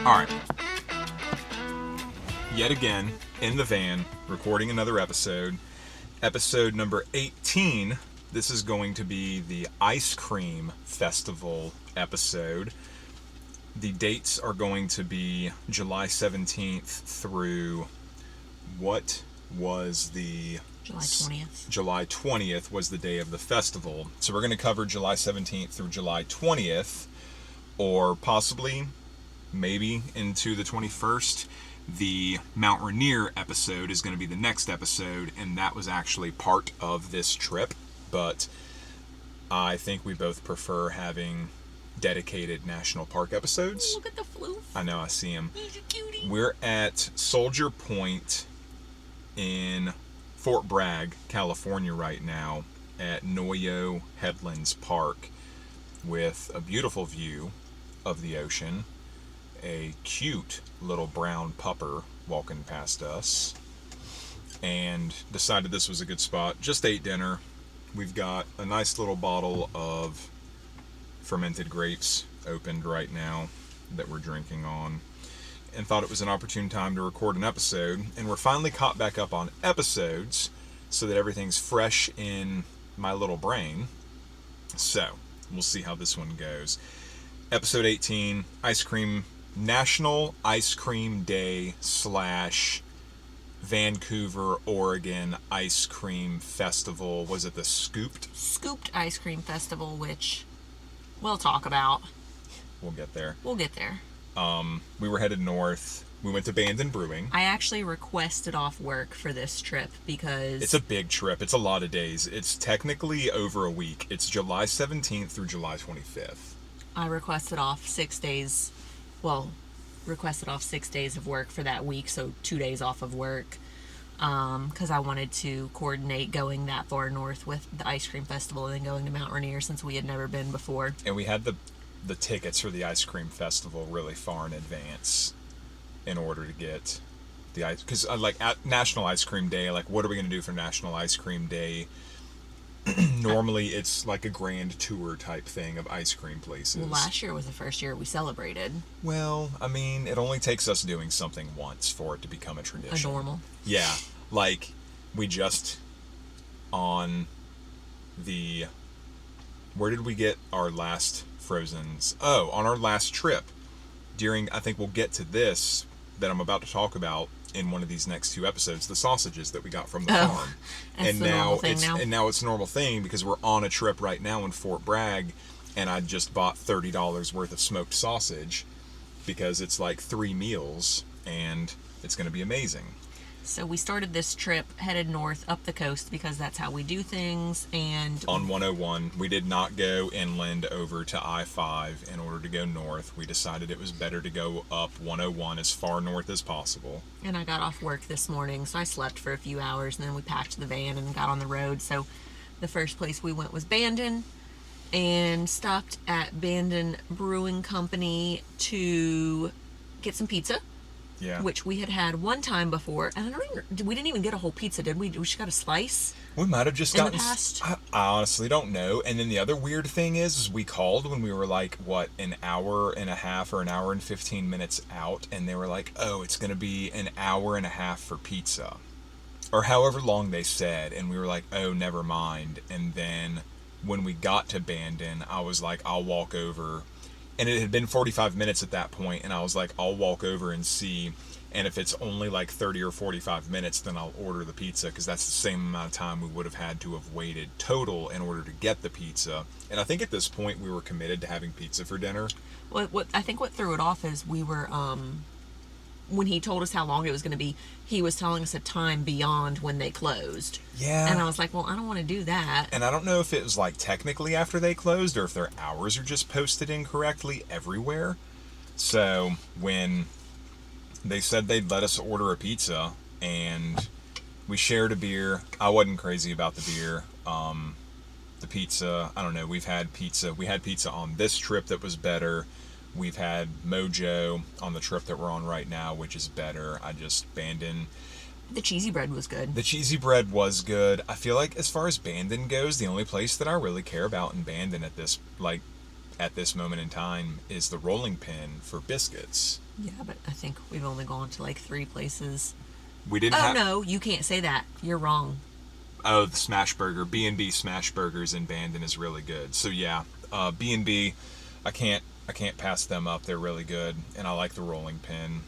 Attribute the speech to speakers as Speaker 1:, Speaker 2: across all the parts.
Speaker 1: Alright. Yet again, in the van, recording another episode. Episode number 18. This is going to be the Ice Cream Festival episode. The dates are going to be July 17th through what was the...
Speaker 2: July 20th.
Speaker 1: July 20th was the day of the festival. So we're going to cover July 17th through July 20th, or possibly, maybe, into the 21st. The Mount Rainier episode is going to be the next episode, and that was actually part of this trip, but I think we both prefer having dedicated national park episodes.
Speaker 2: Look at the floof.
Speaker 1: I know, I see him.
Speaker 2: He's a cutie.
Speaker 1: We're at Soldier Point in Fort Bragg, California right now at Noyo Headlands Park with a beautiful view of the ocean, a cute little brown pupper walking past us, and decided this was a good spot. Just ate dinner. We've got a nice little bottle of fermented grapes opened right now that we're drinking on, and thought it was an opportune time to record an episode. And we're finally caught back up on episodes so that everything's fresh in my little brain. So we'll see how this one goes. Episode 18, National Ice Cream Day / Vancouver, Oregon Ice Cream Festival. Was it the Scooped
Speaker 2: Ice Cream Festival, which we'll talk about.
Speaker 1: We'll get there. We were headed north. We went to Bandon Brewing.
Speaker 2: I actually requested off work for this trip because...
Speaker 1: It's a big trip. It's a lot of days. It's technically over a week. It's July 17th through July 25th.
Speaker 2: I requested off 6 days. Well, requested off 6 days of work for that week, so 2 days off of work. Because I wanted to coordinate going that far north with the ice cream festival and then going to Mount Rainier since we had never been before.
Speaker 1: And we had the tickets for the ice cream festival really far in advance in order to get the ice, because like at National Ice Cream Day, like what are we going to do for National Ice Cream Day? Normally it's like a grand tour type thing of ice cream places.
Speaker 2: Well, last year was the first year we celebrated.
Speaker 1: Well, I mean, it only takes us doing something once for it to become a tradition.
Speaker 2: A normal.
Speaker 1: Yeah, like we just on the, where did we get our last Frozens? Oh, on our last trip. I think we'll get to this that I'm about to talk about in one of these next two episodes, the sausages that we got from the farm. And now it's a normal thing because we're on a trip right now in Fort Bragg, and I just bought $30 worth of smoked sausage because it's like 3 meals and it's going to be amazing.
Speaker 2: So we started this trip headed north up the coast because that's how we do things. And
Speaker 1: on 101, we did not go inland over to I-5 in order to go north. We decided it was better to go up 101 as far north as possible.
Speaker 2: And I got off work this morning, so I slept for a few hours, and then we packed the van and got on the road. So the first place we went was Bandon, and stopped at Bandon Brewing Company to get some pizza.
Speaker 1: Yeah.
Speaker 2: Which we had one time before, and we didn't even get a whole pizza, did we? We just got a slice.
Speaker 1: We might have just gotten.
Speaker 2: In the past?
Speaker 1: I honestly don't know. And then the other weird thing is we called when we were like an hour and a half or an hour and 15 minutes out, and they were like, "Oh, it's gonna be an hour and a half for pizza," or however long they said, and we were like, "Oh, never mind." And then when we got to Bandon, I was like, "I'll walk over." And it had been 45 minutes at that point, and I was like, I'll walk over and see, and if it's only like 30 or 45 minutes, then I'll order the pizza, because that's the same amount of time we would have had to have waited total in order to get the pizza. And I think at this point we were committed to having pizza for dinner.
Speaker 2: Well, I think what threw it off is we were, when he told us how long it was going to be, he was telling us a time beyond when they closed.
Speaker 1: Yeah.
Speaker 2: And I was like, well, I don't want to do that.
Speaker 1: And I don't know if it was like technically after they closed or if their hours are just posted incorrectly everywhere. So when they said they'd let us order a pizza and we shared a beer, I wasn't crazy about the beer. The pizza, I don't know, we had pizza on this trip that was better. We've had Mojo on the trip that we're on right now, which is better. Bandon.
Speaker 2: The cheesy bread was good.
Speaker 1: The cheesy bread was good. I feel like as far as Bandon goes, the only place that I really care about in Bandon at this moment in time is the rolling pin for biscuits.
Speaker 2: Yeah, but I think we've only gone to like 3 places.
Speaker 1: We didn't
Speaker 2: Oh, no, you can't say that. You're wrong.
Speaker 1: Oh, the Smash Burger. B&B Smash Burgers in Bandon is really good. So yeah, B&B, I can't pass them up. They're really good, and I like the rolling pin.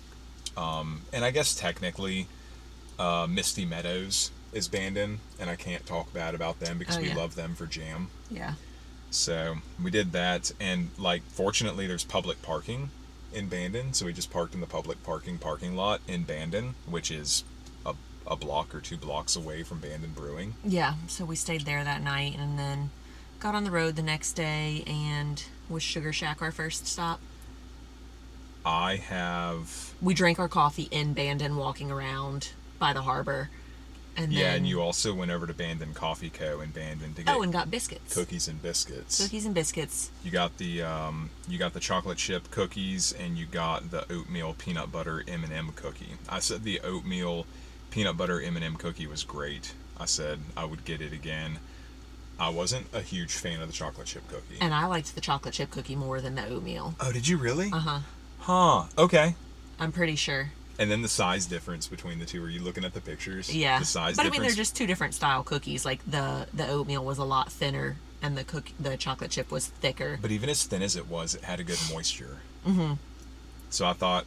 Speaker 1: And I guess technically, Misty Meadows is Bandon, and I can't talk bad about them because we love them for jam.
Speaker 2: Yeah.
Speaker 1: So we did that, and like fortunately there's public parking in Bandon, so we just parked in the public parking lot in Bandon, which is a block or 2 blocks away from Bandon Brewing.
Speaker 2: Yeah, so we stayed there that night and then got on the road the next day. And was Sugar Shack our first stop?
Speaker 1: We
Speaker 2: drank our coffee in Bandon walking around by the harbor. And
Speaker 1: yeah,
Speaker 2: then,
Speaker 1: and you also went over to Bandon Coffee Co. in Bandon to get
Speaker 2: and got biscuits.
Speaker 1: Cookies and biscuits. You got the chocolate chip cookies, and you got the oatmeal peanut butter M&M cookie. I said the oatmeal peanut butter M&M cookie was great. I said I would get it again. I wasn't a huge fan of the chocolate chip cookie.
Speaker 2: And I liked the chocolate chip cookie more than the oatmeal.
Speaker 1: Oh, did you really?
Speaker 2: Uh-huh.
Speaker 1: Huh. Okay.
Speaker 2: I'm pretty sure.
Speaker 1: And then the size difference between the two. Are you looking at the pictures?
Speaker 2: Yeah.
Speaker 1: The size
Speaker 2: but
Speaker 1: difference?
Speaker 2: I mean, they're just 2 different style cookies. Like the oatmeal was a lot thinner, and the chocolate chip was thicker.
Speaker 1: But even as thin as it was, it had a good moisture.
Speaker 2: Mm-hmm.
Speaker 1: So I thought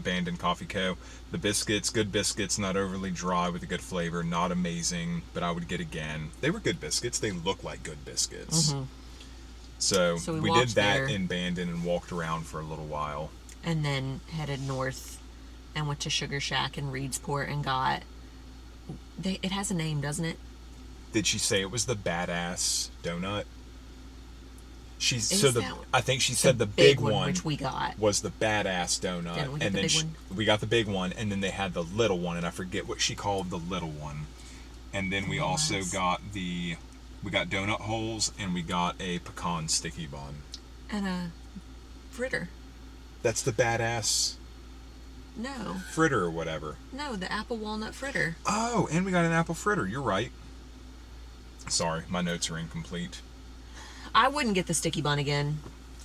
Speaker 1: Bandon Coffee Co. The biscuits, good biscuits, not overly dry with a good flavor, not amazing, but I would get again. They were good biscuits. They look like good biscuits.
Speaker 2: Mm-hmm.
Speaker 1: So we did that
Speaker 2: there
Speaker 1: in Bandon and walked around for a little while.
Speaker 2: And then headed north and went to Sugar Shack in Reedsport and got... it has a name, doesn't it?
Speaker 1: Did she say it was the badass donut? I think she said the big one,
Speaker 2: which we got,
Speaker 1: was the badass donut,
Speaker 2: and then
Speaker 1: we got the big one, and then they had the little one, and I forget what she called the little one. And then we also got donut holes, and we got a pecan sticky bun
Speaker 2: and a fritter.
Speaker 1: That's the badass.
Speaker 2: No.
Speaker 1: Fritter or whatever.
Speaker 2: No, the apple walnut fritter.
Speaker 1: Oh, and we got an apple fritter. You're right. Sorry, my notes are incomplete.
Speaker 2: I wouldn't get the sticky bun again.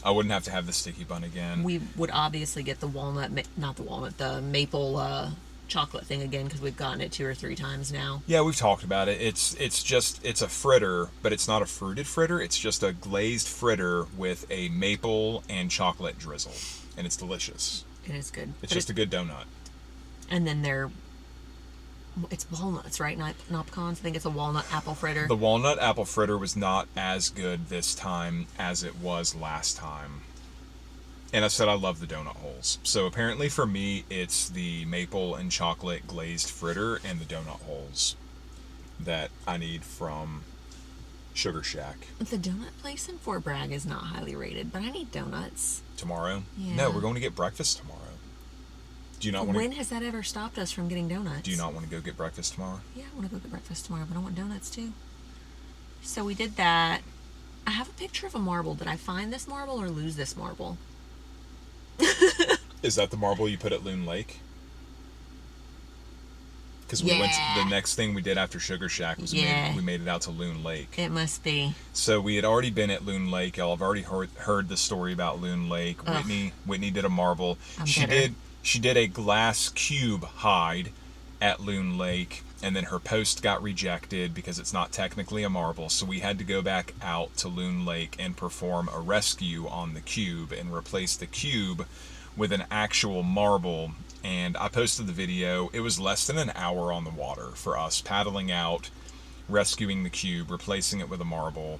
Speaker 1: I wouldn't have to have the sticky bun again.
Speaker 2: We would obviously get the the maple chocolate thing again, because we've gotten it 2 or 3 times now.
Speaker 1: Yeah, we've talked about it. It's a fritter, but it's not a fruited fritter. It's just a glazed fritter with a maple and chocolate drizzle, and it's delicious.
Speaker 2: It is good.
Speaker 1: It's just a good donut.
Speaker 2: And then it's walnuts, right? Not pecans. I think it's a walnut apple fritter.
Speaker 1: The walnut apple fritter was not as good this time as it was last time. And I said I love the donut holes. So apparently for me, it's the maple and chocolate glazed fritter and the donut holes that I need from Sugar Shack.
Speaker 2: The donut place in Fort Bragg is not highly rated, but I need donuts.
Speaker 1: Tomorrow?
Speaker 2: Yeah.
Speaker 1: No, we're going to get breakfast tomorrow. Do you not want
Speaker 2: When has that ever stopped us from getting donuts?
Speaker 1: Do you not want to go get breakfast tomorrow?
Speaker 2: Yeah, I want to go get breakfast tomorrow, but I want donuts too. So we did that. I have a picture of a marble. Did I find this marble or lose this marble?
Speaker 1: Is that the marble you put at Loon Lake? Because we went. The next thing we did after Sugar Shack was we made it out to Loon Lake.
Speaker 2: It must be.
Speaker 1: So we had already been at Loon Lake. Y'all have already heard the story about Loon Lake.
Speaker 2: Ugh.
Speaker 1: Whitney did a marble. She did a glass cube hide at Loon Lake, and then her post got rejected because it's not technically a marble. So we had to go back out to Loon Lake and perform a rescue on the cube and replace the cube with an actual marble. And I posted the video. It was less than an hour on the water for us paddling out, rescuing the cube, replacing it with a marble,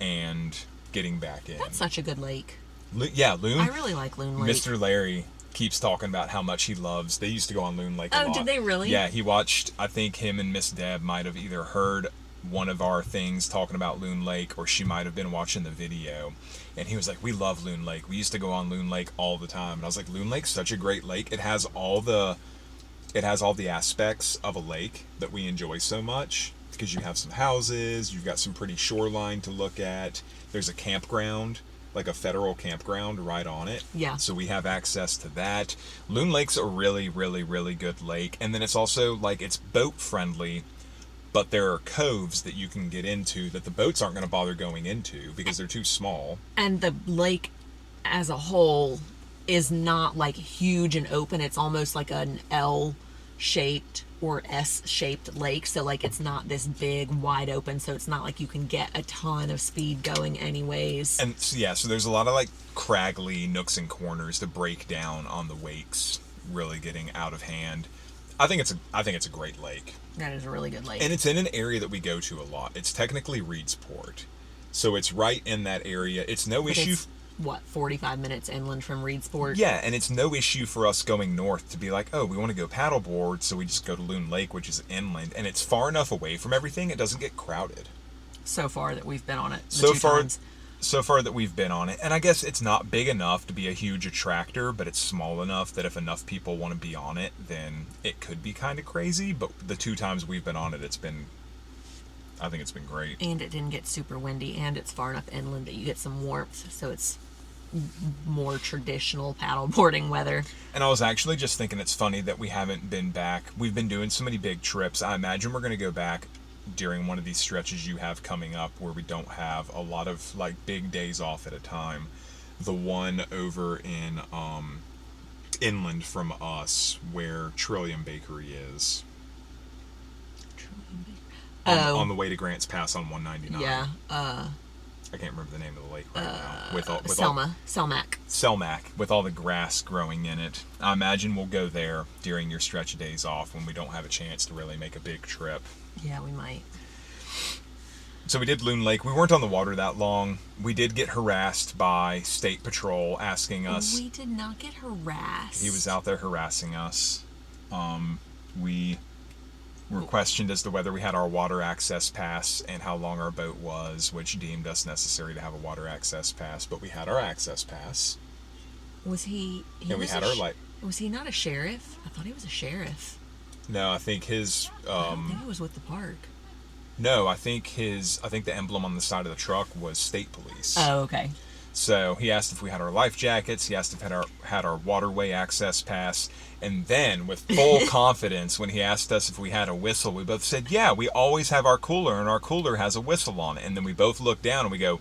Speaker 1: and getting back in.
Speaker 2: That's such a good lake.
Speaker 1: Loon.
Speaker 2: I really like Loon Lake.
Speaker 1: Mr. Larry keeps talking about how much he loves. They used to go on Loon Lake a lot.
Speaker 2: Oh, did they really?
Speaker 1: Yeah, he watched, I think him and Miss Deb might have either heard one of our things talking about Loon Lake, or she might have been watching the video. And he was like, we love Loon Lake. We used to go on Loon Lake all the time. And I was like, Loon Lake's such a great lake. It has all the aspects of a lake that we enjoy so much, because you have some houses, you've got some pretty shoreline to look at. There's a campground like a federal campground right on it.
Speaker 2: Yeah.
Speaker 1: So we have access to that. Loon Lake's a really, really, really good lake. And then it's also like it's boat friendly, but there are coves that you can get into that the boats aren't going to bother going into because they're too small.
Speaker 2: And the lake as a whole is not like huge and open. It's almost like an L-shaped or S-shaped lake. So like it's not this big, wide open. So it's not like you can get a ton of speed going anyways.
Speaker 1: And yeah, so there's a lot of like craggly nooks and corners to break down on the wakes, really getting out of hand. I think it's a great lake.
Speaker 2: That is a really good lake.
Speaker 1: And it's in an area that we go to a lot. It's technically Reedsport. So it's right in that area. It's no issue.
Speaker 2: It's, what, 45 minutes inland from Reedsport?
Speaker 1: Yeah, and it's no issue for us going north to be like, oh, we want to go paddleboard, so we just go to Loon Lake, which is inland. And it's far enough away from everything, it doesn't get crowded.
Speaker 2: So far that we've been on it.
Speaker 1: So far that we've been on it. And I guess it's not big enough to be a huge attractor, but it's small enough that if enough people want to be on it, then it could be kind of crazy. But the 2 times we've been on it, I think it's been great.
Speaker 2: And it didn't get super windy, and it's far enough inland that you get some warmth, so it's more traditional paddleboarding weather.
Speaker 1: And I was actually just thinking it's funny that we haven't been back. We've been doing so many big trips. I imagine we're going to go back during one of these stretches you have coming up where we don't have a lot of like big days off at a time. The one over in inland from us where Trillium Bakery is. On the way to Grants Pass on 199.
Speaker 2: Yeah.
Speaker 1: I can't remember the name of the lake right now.
Speaker 2: Selmac.
Speaker 1: With all the grass growing in it. I imagine we'll go there during your stretch of days off when we don't have a chance to really make a big trip.
Speaker 2: Yeah, we might.
Speaker 1: So we did Loon Lake. We weren't on the water that long. We did get harassed by State Patrol asking us.
Speaker 2: We did not get harassed.
Speaker 1: He was out there harassing us. We were questioned as to whether we had our water access pass and how long our boat was, which deemed us necessary to have a water access pass. But we had our access pass.
Speaker 2: Was he?
Speaker 1: And we had our light.
Speaker 2: Was he not a sheriff? I thought he was a sheriff.
Speaker 1: No, I think his.
Speaker 2: I don't think it was with the park.
Speaker 1: No, I think the emblem on the side of the truck was state police.
Speaker 2: Oh, okay.
Speaker 1: So he asked if we had our life jackets. He asked if we had our waterway access pass. And then, with full confidence, when he asked us if we had a whistle, we both said, yeah, we always have our cooler, and our cooler has a whistle on it. And then we both look down and we go,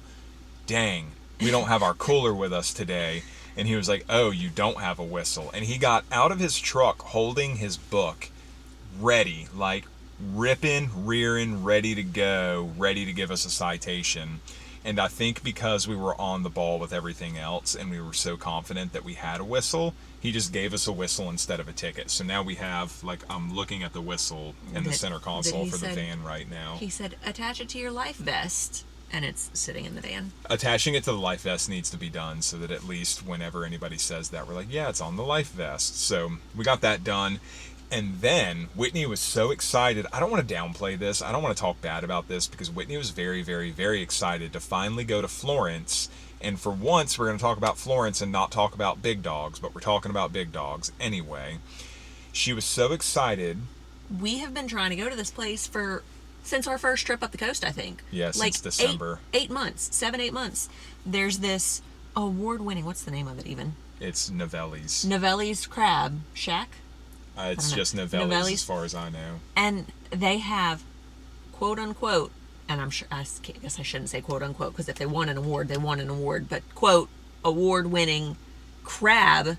Speaker 1: dang, we don't have our cooler with us today. And he was like, oh, you don't have a whistle. And he got out of his truck holding his book, ready, like ripping, rearing, ready to go, ready to give us a citation. And I think because we were on the ball with everything else and we were so confident that we had a whistle, he just gave us a whistle instead of a ticket. So now we have, like, I'm looking at the whistle in the center console for the van right now.
Speaker 2: He said, attach it to your life vest. And it's sitting in the van.
Speaker 1: Attaching it to the life vest needs to be done so that at least whenever anybody says that, we're like, yeah, it's on the life vest. So we got that done. And then Whitney was so excited. I don't want to downplay this. I don't want to talk bad about this because Whitney was very, very, very excited to finally go to Florence. And for once, we're going to talk about Florence and not talk about big dogs, but we're talking about big dogs anyway. She was so excited.
Speaker 2: We have been trying to go to this place since our first trip up the coast, I think.
Speaker 1: Yeah, since December.
Speaker 2: 8 months, 7-8 months. There's this award-winning, what's the name of it even?
Speaker 1: It's Novelli's.
Speaker 2: Novelli's Crab Shack?
Speaker 1: It's just Novelli's as far as I know.
Speaker 2: And they have, quote unquote, and I guess I shouldn't say quote unquote, because if they won an award, they won an award, but quote, award-winning crab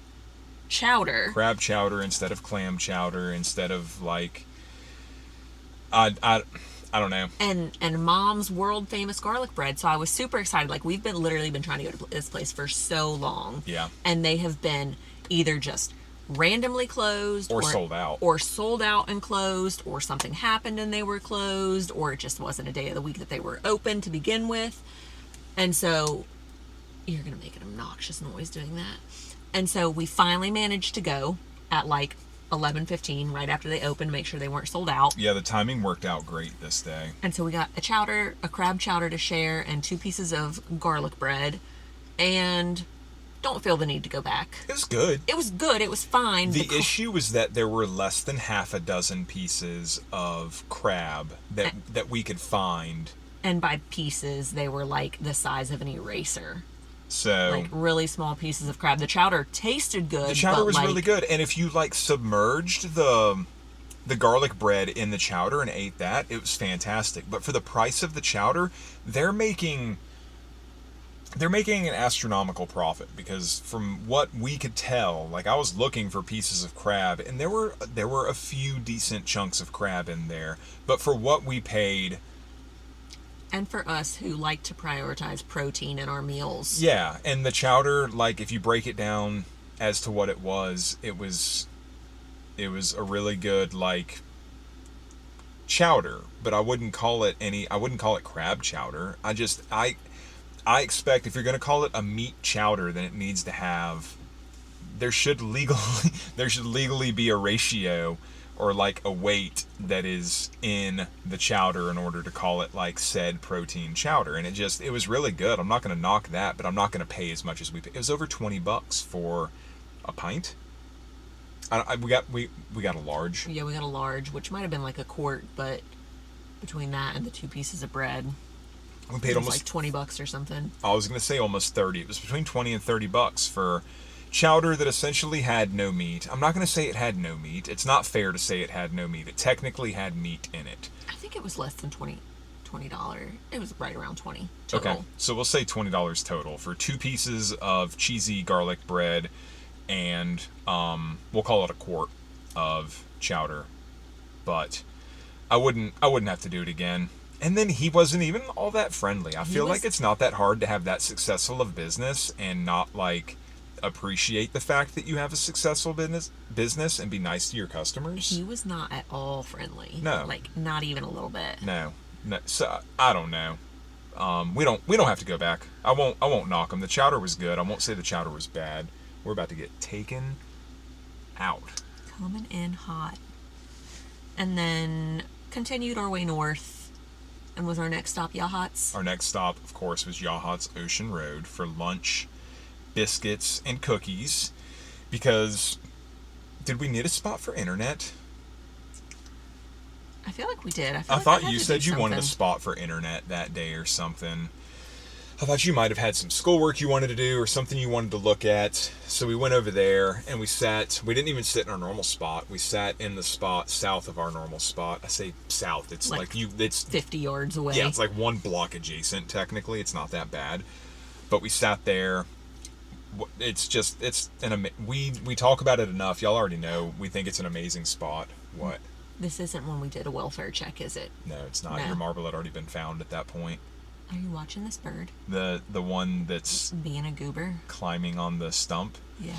Speaker 2: chowder.
Speaker 1: Crab chowder instead of clam chowder, instead of like, I don't know.
Speaker 2: And Mom's world famous garlic bread. So I was super excited. Like, we've literally been trying to go to this place for so long.
Speaker 1: Yeah.
Speaker 2: And they have been either just randomly closed
Speaker 1: or sold out and closed, or something happened and they were closed,
Speaker 2: or it just wasn't a day of the week that they were open to begin with. And so you're going to make an obnoxious noise doing that. And so we finally managed to go at like 11:15, right after they opened, to make sure they weren't sold out.
Speaker 1: Yeah, the timing worked out great this day.
Speaker 2: And so we got a crab chowder to share, and 2 pieces of garlic bread, and don't feel the need to go back.
Speaker 1: It was good.
Speaker 2: It was good. It was fine.
Speaker 1: The issue was that there were less than half a dozen pieces of crab that we could find.
Speaker 2: And by pieces, they were like the size of an eraser.
Speaker 1: So
Speaker 2: Like really small pieces of crab. The chowder tasted good.
Speaker 1: the chowder
Speaker 2: but
Speaker 1: was
Speaker 2: like,
Speaker 1: really good, and if you like submerged the garlic bread in the chowder and ate that, it was fantastic. But for the price of the chowder, they're making an astronomical profit, because from what we could tell, like I was looking for pieces of crab, and there were a few decent chunks of crab in there, but for what we paid.
Speaker 2: And for us who like to prioritize protein in our meals.
Speaker 1: Yeah, and the chowder, like if you break it down as to what it was a really good like chowder, but I wouldn't call it crab chowder. I expect if you're going to call it a meat chowder, then it needs to have there should legally be a ratio or like a weight that is in the chowder in order to call it like said protein chowder. And it was really good. I'm not going to knock that, but I'm not going to pay as much as we paid. It was over $20 for a pint. We got a large.
Speaker 2: Yeah, we got a large, which might have been like a quart, but between that and the 2 pieces of bread,
Speaker 1: we paid almost
Speaker 2: like $20 or something.
Speaker 1: I was going to say almost 30. It was between 20 and $30 for chowder that essentially had no meat. I'm not going to say it had no meat. It's not fair to say it had no meat. It technically had meat in it.
Speaker 2: I think it was less than $20. It was right around 20 total.
Speaker 1: Okay, so we'll say $20 total for 2 pieces of cheesy garlic bread, and we'll call it a quart of chowder. But I wouldn't have to do it again. And then he wasn't even all that friendly. I feel like it's not that hard to have that successful of business and not like appreciate the fact that you have a successful business and be nice to your customers.
Speaker 2: He was not at all friendly.
Speaker 1: No.
Speaker 2: Like not even a little bit.
Speaker 1: No. So I don't know. We don't have to go back. I won't knock him. The chowder was good. I won't say the chowder was bad. We're about to get taken out.
Speaker 2: Coming in hot. And then continued our way north. And was our next stop Yahat's?
Speaker 1: Our next stop, of course, was Yahat's Ocean Road for lunch, biscuits, and cookies. Because did we need a spot for internet?
Speaker 2: I feel like we did. I
Speaker 1: thought you said you wanted a spot for internet that day or something. I thought you might have had some schoolwork you wanted to do or something you wanted to look at. So we went over there and we sat. We didn't even sit in our normal spot. We sat in the spot south of our normal spot. I say south. It's it's
Speaker 2: 50 yards away.
Speaker 1: Yeah, it's like 1 block adjacent technically. It's not that bad. But we sat there. We talk about it enough. Y'all already know. We think it's an amazing spot. What?
Speaker 2: This isn't when we did a welfare check, is it?
Speaker 1: No, it's not.
Speaker 2: No.
Speaker 1: Your marble had already been found at that point.
Speaker 2: Are you watching this bird?
Speaker 1: The one that's
Speaker 2: being a goober,
Speaker 1: climbing on the stump.
Speaker 2: Yeah.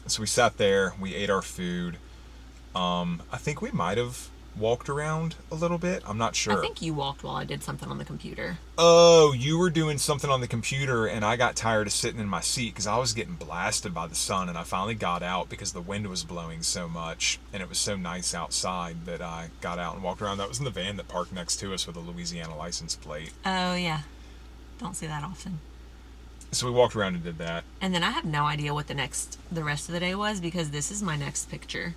Speaker 1: So we sat there. We ate our food. I think we might have walked around a little bit. I'm not sure.
Speaker 2: I think you walked while I did something on the computer.
Speaker 1: Oh, you were doing something on the computer, and I got tired of sitting in my seat because I was getting blasted by the sun, and I finally got out because the wind was blowing so much, and it was so nice outside that I got out and walked around. That was in the van that parked next to us with a Louisiana license plate.
Speaker 2: Oh, yeah. Don't see that often.
Speaker 1: So we walked around and did that.
Speaker 2: And then I have no idea what the rest of the day was, because this is my next picture.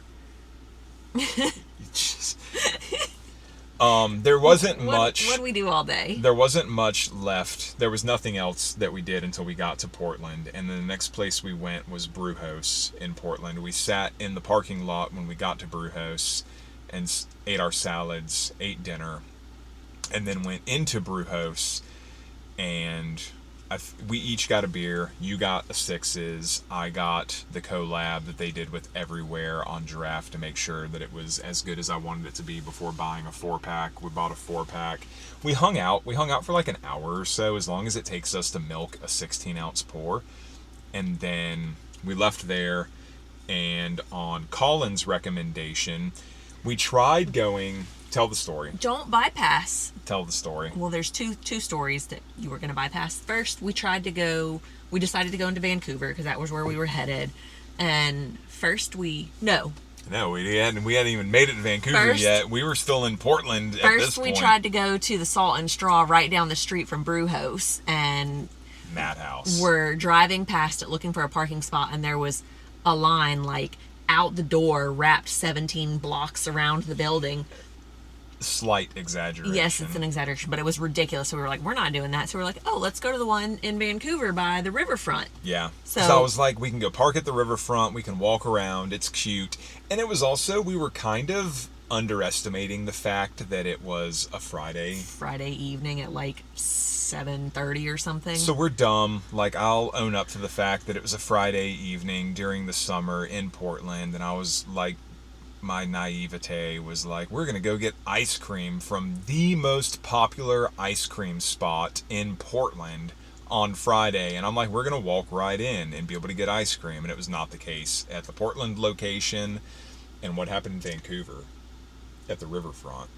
Speaker 1: There wasn't much.
Speaker 2: What did we do all day?
Speaker 1: There wasn't much left. There was nothing else that we did until we got to Portland, and then the next place we went was Brewhouse in Portland. We sat in the parking lot when we got to Brewhouse and ate our salads, ate dinner, and then went into Brewhouse, and we each got a beer. You got a Sixes. I got the collab that they did with Everywhere on Giraffe to make sure that it was as good as I wanted it to be before buying a 4-pack. We bought a 4-pack. We hung out. We hung out for like an hour or so, as long as it takes us to milk a 16-ounce pour. And then we left there, and on Colin's recommendation, we tried going... Tell the story.
Speaker 2: Don't bypass.
Speaker 1: Tell the story.
Speaker 2: Well, there's two stories that you were going to bypass. First, we decided to go into Vancouver because that was where we were headed. And first No, we hadn't even made it to Vancouver yet. We were still in Portland at this point. First, we tried to go to the Salt and Straw right down the street from Brewhouse, and
Speaker 1: Madhouse.
Speaker 2: We're driving past it looking for a parking spot, and there was a line like out the door wrapped 17 blocks around the building.
Speaker 1: slight exaggeration.
Speaker 2: Yes, it's an exaggeration, but it was ridiculous. So we were like, we're not doing that. So we were like, oh, let's go to the one in Vancouver by the riverfront.
Speaker 1: Yeah.
Speaker 2: So
Speaker 1: I was like, we can go park at the riverfront. We can walk around. It's cute. And it was also, we were kind of underestimating the fact that it was a Friday
Speaker 2: evening at like 7:30 or something.
Speaker 1: So we're dumb. Like, I'll own up to the fact that it was a Friday evening during the summer in Portland, and I was like, my naivete was like, we're going to go get ice cream from the most popular ice cream spot in Portland on Friday. And I'm like, we're going to walk right in and be able to get ice cream. And it was not the case at the Portland location. And what happened in Vancouver at the riverfront?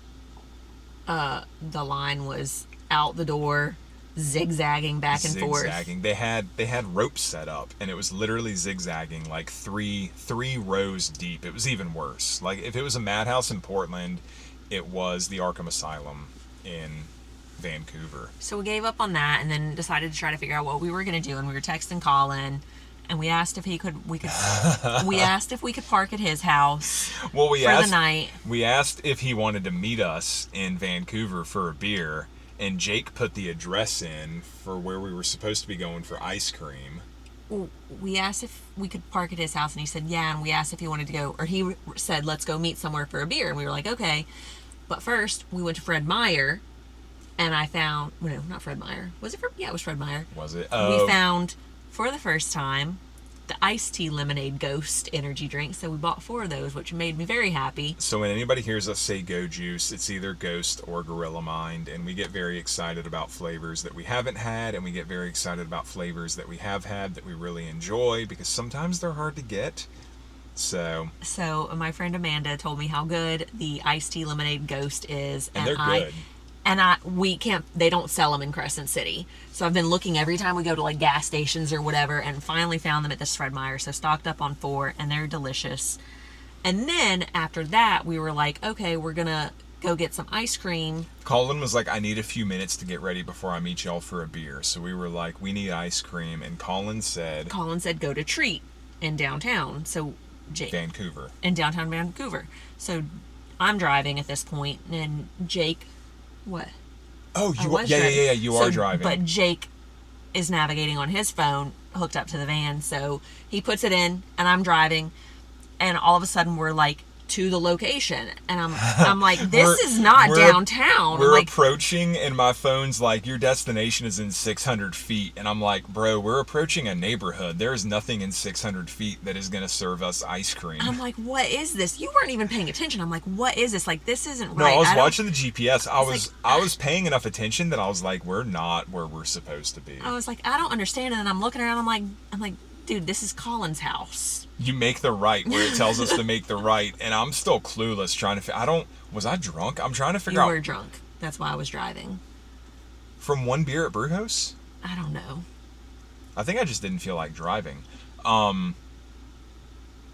Speaker 2: The line was out the door, zigzagging back and forth.
Speaker 1: They had ropes set up, and it was literally zigzagging like three rows deep. It was even worse. Like, if it was a madhouse in Portland, it was the Arkham Asylum in Vancouver.
Speaker 2: So we gave up on that and then decided to try to figure out what we were going to do. And we were texting Colin, and we asked if we could park at his house
Speaker 1: for
Speaker 2: the night.
Speaker 1: We asked if he wanted to meet us in Vancouver for a beer. And Jake put the address in for where we were supposed to be going for ice cream.
Speaker 2: We asked if we could park at his house, and he said, yeah. And we asked if he wanted to go, or he said, let's go meet somewhere for a beer. And we were like, okay. But first, we went to Fred Meyer, and I found, no, not Fred Meyer. Was it it was Fred Meyer.
Speaker 1: Was it?
Speaker 2: We found, for the first time, the iced tea lemonade ghost energy drink. So we bought 4 of those, which made me very happy.
Speaker 1: So when anybody hears us say Go Juice, it's either Ghost or Gorilla Mind, and we get very excited about flavors that we haven't had, and we get very excited about flavors that we have had that we really enjoy, because sometimes they're hard to get. So
Speaker 2: my friend Amanda told me how good the iced tea lemonade ghost is,
Speaker 1: and they're good.
Speaker 2: And they don't sell them in Crescent City. So I've been looking every time we go to like gas stations or whatever, and finally found them at this Fred Meyer. So stocked up on 4, and they're delicious. And then after that, we were like, okay, we're going to go get some ice cream.
Speaker 1: Colin was like, I need a few minutes to get ready before I meet y'all for a beer. So we were like, we need ice cream. And Colin said,
Speaker 2: go to Treat in downtown. So
Speaker 1: Vancouver.
Speaker 2: In downtown Vancouver. So I'm driving at this point, and Jake... What?
Speaker 1: Oh, you are driving.
Speaker 2: But Jake is navigating on his phone, hooked up to the van, so he puts it in, and I'm driving, and all of a sudden we're like to the location, and I'm like, this is not downtown.
Speaker 1: We're approaching, and my phone's like, your destination is in 600 feet, and I'm like, bro, we're approaching a neighborhood. There is nothing in 600 feet that is going to serve us ice cream.
Speaker 2: I'm like, what is this? You weren't even paying attention. I'm like, what is this? Like, this isn't right.
Speaker 1: No, I was watching the GPS. I was paying enough attention that I was like, we're not where we're supposed to be.
Speaker 2: I was like, I don't understand, and then I'm looking around. I'm like, dude, this is Colin's house.
Speaker 1: You make the right where it tells us to make the right, and I'm still clueless trying to was I drunk? I'm trying to figure out.
Speaker 2: You were drunk. That's why I was driving.
Speaker 1: From one beer at Brewhouse?
Speaker 2: I don't know.
Speaker 1: I think I just didn't feel like driving.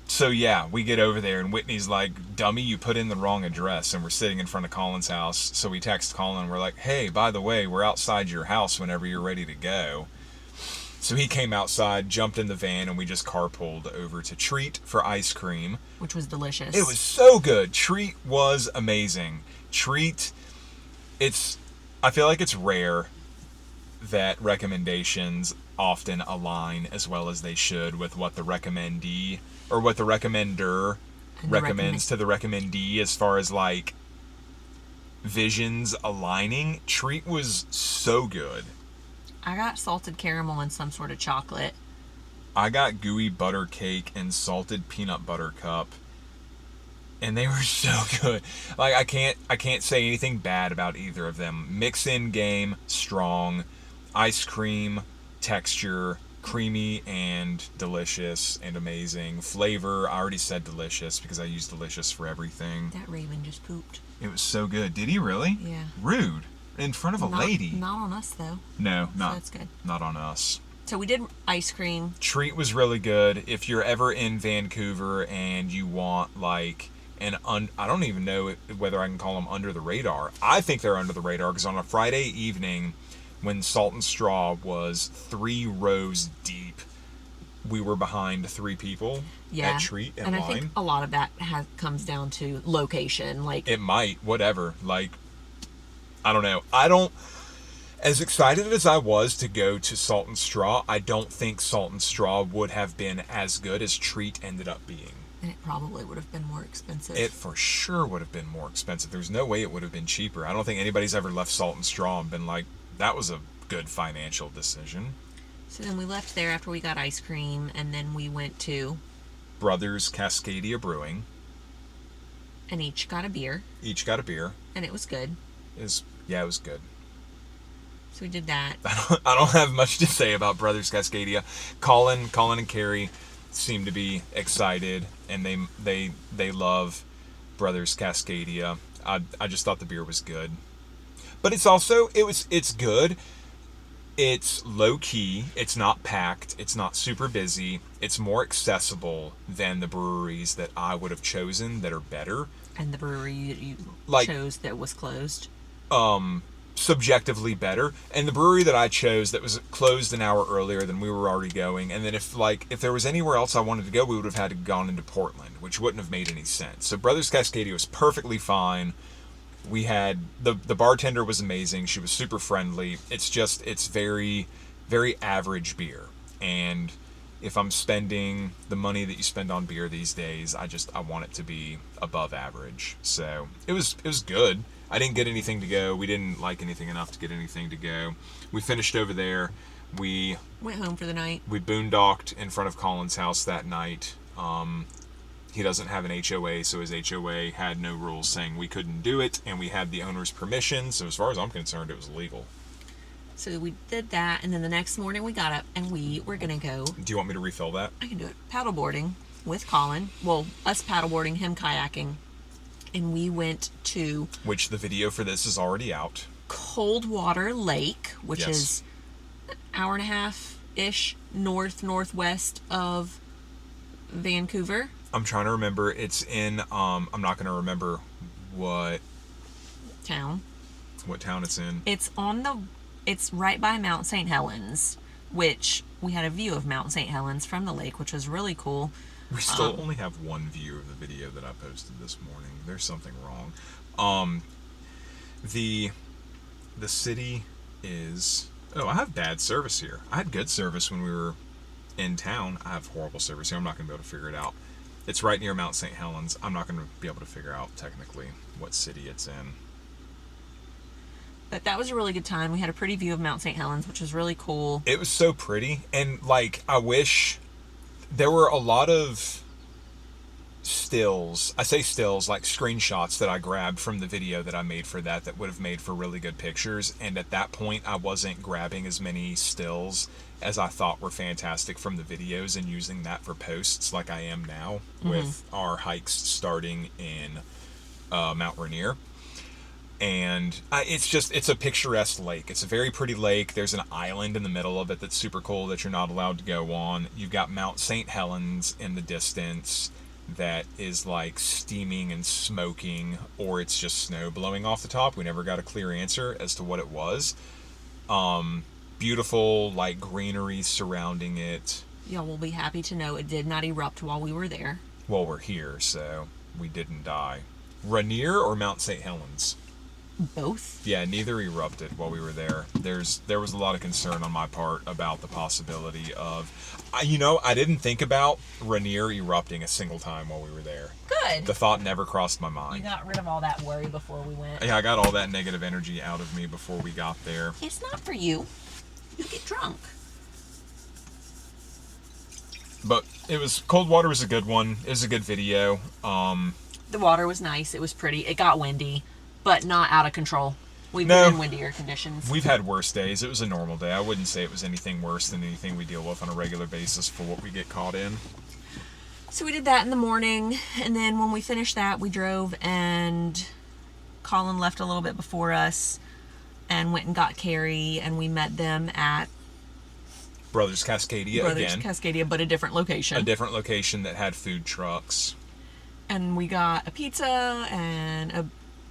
Speaker 1: So yeah, we get over there, and Whitney's like, dummy, you put in the wrong address, and we're sitting in front of Colin's house. So we text Colin, and we're like, hey, by the way, we're outside your house whenever you're ready to go. So he came outside, jumped in the van, and we just carpooled over to Treat for ice cream.
Speaker 2: Which was delicious.
Speaker 1: It was so good. Treat was amazing. Treat, I feel like it's rare that recommendations often align as well as they should with what the recommendee, or what the recommender recommends to the recommendee as far as like visions aligning. Treat was so good.
Speaker 2: I got salted caramel and some sort of chocolate.
Speaker 1: I got gooey butter cake and salted peanut butter cup, and they were so good. Like, I can't say anything bad about either of them. Mix-in game, strong. Ice cream, texture, creamy and delicious and amazing. Flavor, I already said delicious because I use delicious for everything.
Speaker 2: That Raven just pooped.
Speaker 1: It was so good. Did he really?
Speaker 2: Yeah.
Speaker 1: Rude. In front of a lady.
Speaker 2: Not on us, though.
Speaker 1: No,
Speaker 2: So that's good.
Speaker 1: Not on us.
Speaker 2: So we did ice cream.
Speaker 1: Treat was really good. If you're ever in Vancouver and you want like I don't even know whether I can call them under the radar. I think they're under the radar because on a Friday evening when Salt and Straw was 3 rows deep, we were behind 3 people at Treat in
Speaker 2: and
Speaker 1: line.
Speaker 2: I think a lot of that comes down to location. Like,
Speaker 1: it might, whatever. Like, I don't know. As excited as I was to go to Salt and Straw, I don't think Salt and Straw would have been as good as Treat ended up being.
Speaker 2: And it probably would have been more expensive.
Speaker 1: It for sure would have been more expensive. There's no way it would have been cheaper. I don't think anybody's ever left Salt and Straw and been like, that was a good financial decision.
Speaker 2: So then we left there after we got ice cream, and then we went to
Speaker 1: Brothers Cascadia Brewing.
Speaker 2: And each got a beer.
Speaker 1: And
Speaker 2: it was good.
Speaker 1: It was good.
Speaker 2: So we did that.
Speaker 1: I don't have much to say about Brothers Cascadia. Colin and Carrie seem to be excited, and they love Brothers Cascadia. I just thought the beer was good. But it's also, it's good. It's low key. It's not packed. It's not super busy. It's more accessible than the breweries that I would have chosen that are better.
Speaker 2: And the brewery that you chose that was closed.
Speaker 1: Subjectively better. And the brewery that I chose that was closed an hour earlier than we were already going. And then if there was anywhere else I wanted to go, we would have had to gone into Portland, which wouldn't have made any sense. So Brothers Cascadia was perfectly fine. We had the bartender was amazing. She was super friendly. It's very, very average beer. And if I'm spending the money that you spend on beer these days, I want it to be above average. So it was good. I didn't get anything to go. We didn't like anything enough to get anything to go. We finished over there. We
Speaker 2: went home for the night.
Speaker 1: We boondocked in front of Colin's house that night. He doesn't have an HOA, so his HOA had no rules saying we couldn't do it, and we had the owner's permission, so as far as I'm concerned, it was legal.
Speaker 2: So we did that, and then the next morning we got up, and we were going to go...
Speaker 1: Do you want me to refill that?
Speaker 2: I can do it. Paddleboarding with Colin. Well, us paddleboarding, him kayaking. And we went to...
Speaker 1: Which the video for this is already out.
Speaker 2: Coldwater Lake, which is an hour and a half-ish northwest of Vancouver.
Speaker 1: I'm trying to remember. It's in, I'm not going to remember what
Speaker 2: town
Speaker 1: it's in.
Speaker 2: It's right by Mount St. Helens, which we had a view of Mount St. Helens from the lake, which was really cool.
Speaker 1: We still only have one view of the video that I posted this morning. There's something wrong. The city is... Oh, I have bad service here. I had good service when we were in town. I have horrible service here. I'm not going to be able to figure it out. It's right near Mount St. Helens. I'm not going to be able to figure out technically what city it's in.
Speaker 2: But that was a really good time. We had a pretty view of Mount St. Helens, which was really cool.
Speaker 1: It was so pretty. And, I wish there were a lot of stills. I say stills, like screenshots that I grabbed from the video that I made for that would have made for really good pictures. And at that point, I wasn't grabbing as many stills as I thought were fantastic from the videos and using that for posts like I am now with our hikes starting in Mount Rainier. And it's a picturesque lake. It's a very pretty lake. There's an island in the middle of it that's super cool that you're not allowed to go on. You've got Mount St. Helens in the distance that is steaming and smoking, or it's just snow blowing off the top. We never got a clear answer as to what it was. Beautiful, greenery surrounding it.
Speaker 2: Y'all will be happy to know it did not erupt while we were there.
Speaker 1: Well, we're here, so we didn't die. Rainier or Mount St. Helens?
Speaker 2: Both.
Speaker 1: Yeah, neither erupted while we were there. There was a lot of concern on my part about the possibility of... I didn't think about Rainier erupting a single time while we were there.
Speaker 2: Good.
Speaker 1: The thought never crossed my mind.
Speaker 2: You got rid of all that worry before we went.
Speaker 1: Yeah, I got all that negative energy out of me before we got there.
Speaker 2: It's not for you. You get drunk.
Speaker 1: But Coldwater was a good one. It was a good video.
Speaker 2: The water was nice. It was pretty. It got windy, but not out of control. We've been in windier conditions.
Speaker 1: We've had worse days. It was a normal day. I wouldn't say it was anything worse than anything we deal with on a regular basis for what we get caught in.
Speaker 2: So we did that in the morning, and then when we finished that, we drove, and Colin left a little bit before us and went and got Carrie, and we met them at
Speaker 1: Brothers Cascadia again.
Speaker 2: Cascadia, but a different location.
Speaker 1: A different location that had food trucks.
Speaker 2: And we got a pizza and a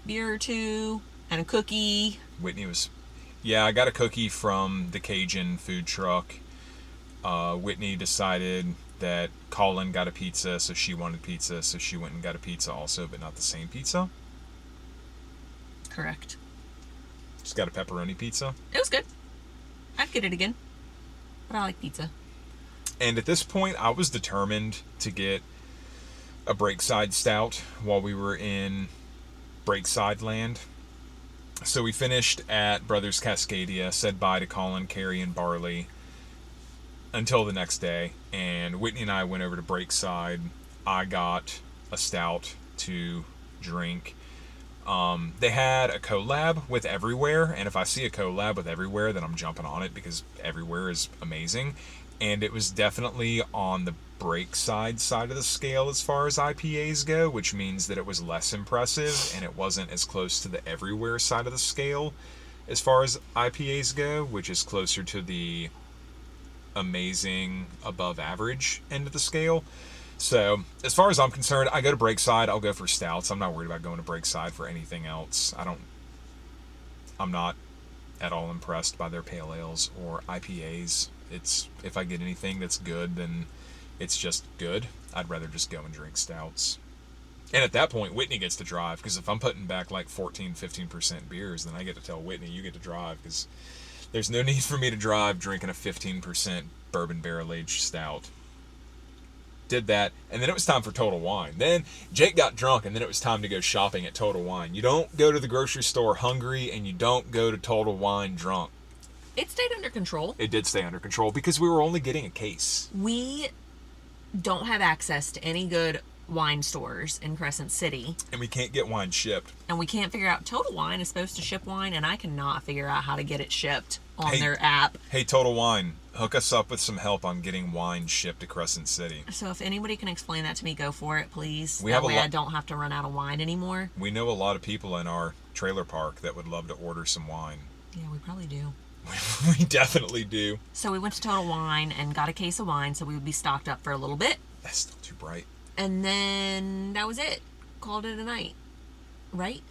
Speaker 2: beer or two and a cookie.
Speaker 1: Whitney was... Yeah, I got a cookie from the Cajun food truck. Whitney decided that Colin got a pizza, so she wanted pizza, so she went and got a pizza also, but not the same pizza.
Speaker 2: Correct.
Speaker 1: Just got a pepperoni pizza.
Speaker 2: It was good. I'd get it again. But I like pizza.
Speaker 1: And at this point, I was determined to get a Breakside Stout while we were in Breakside Land. So we finished at Brothers Cascadia, said bye to Colin, Carrie, and Barley until the next day. And Whitney and I went over to Breakside. I got a stout to drink. They had a collab with Everywhere, and if I see a collab with Everywhere, then I'm jumping on it because Everywhere is amazing. And it was definitely on the Breakside side of the scale as far as IPAs go, which means that it was less impressive and it wasn't as close to the Everywhere side of the scale as far as IPAs go, which is closer to the amazing above average end of the scale. So as far as I'm concerned, I go to Breakside, I'll go for stouts. I'm not worried about going to Breakside for anything else. I'm not at all impressed by their pale ales or IPAs. It's, if I get anything that's good, then it's just good. I'd rather just go and drink stouts. And at that point, Whitney gets to drive, because if I'm putting back like 14-15% beers, then I get to tell Whitney, you get to drive, because there's no need for me to drive drinking a 15% bourbon barrel-aged stout. Did that, and then it was time for Total Wine. Then Jake got drunk, and then it was time to go shopping at Total Wine. You don't go to the grocery store hungry, and you don't go to Total Wine drunk.
Speaker 2: It stayed under control.
Speaker 1: It did stay under control because we were only getting a case.
Speaker 2: We don't have access to any good wine stores in Crescent City.
Speaker 1: And we can't get wine shipped.
Speaker 2: And we can't figure out, Total Wine is supposed to ship wine, and I cannot figure out how to get it shipped on their app.
Speaker 1: Hey, Total Wine, hook us up with some help on getting wine shipped to Crescent City.
Speaker 2: So if anybody can explain that to me, go for it, please.
Speaker 1: That
Speaker 2: way I don't have to run out of wine anymore.
Speaker 1: We know a lot of people in our trailer park that would love to order some wine.
Speaker 2: Yeah, we probably do.
Speaker 1: We definitely do.
Speaker 2: So we went to Total Wine and got a case of wine so we would be stocked up for a little bit.
Speaker 1: That's still too bright.
Speaker 2: And then that was it. Called it a night. Right?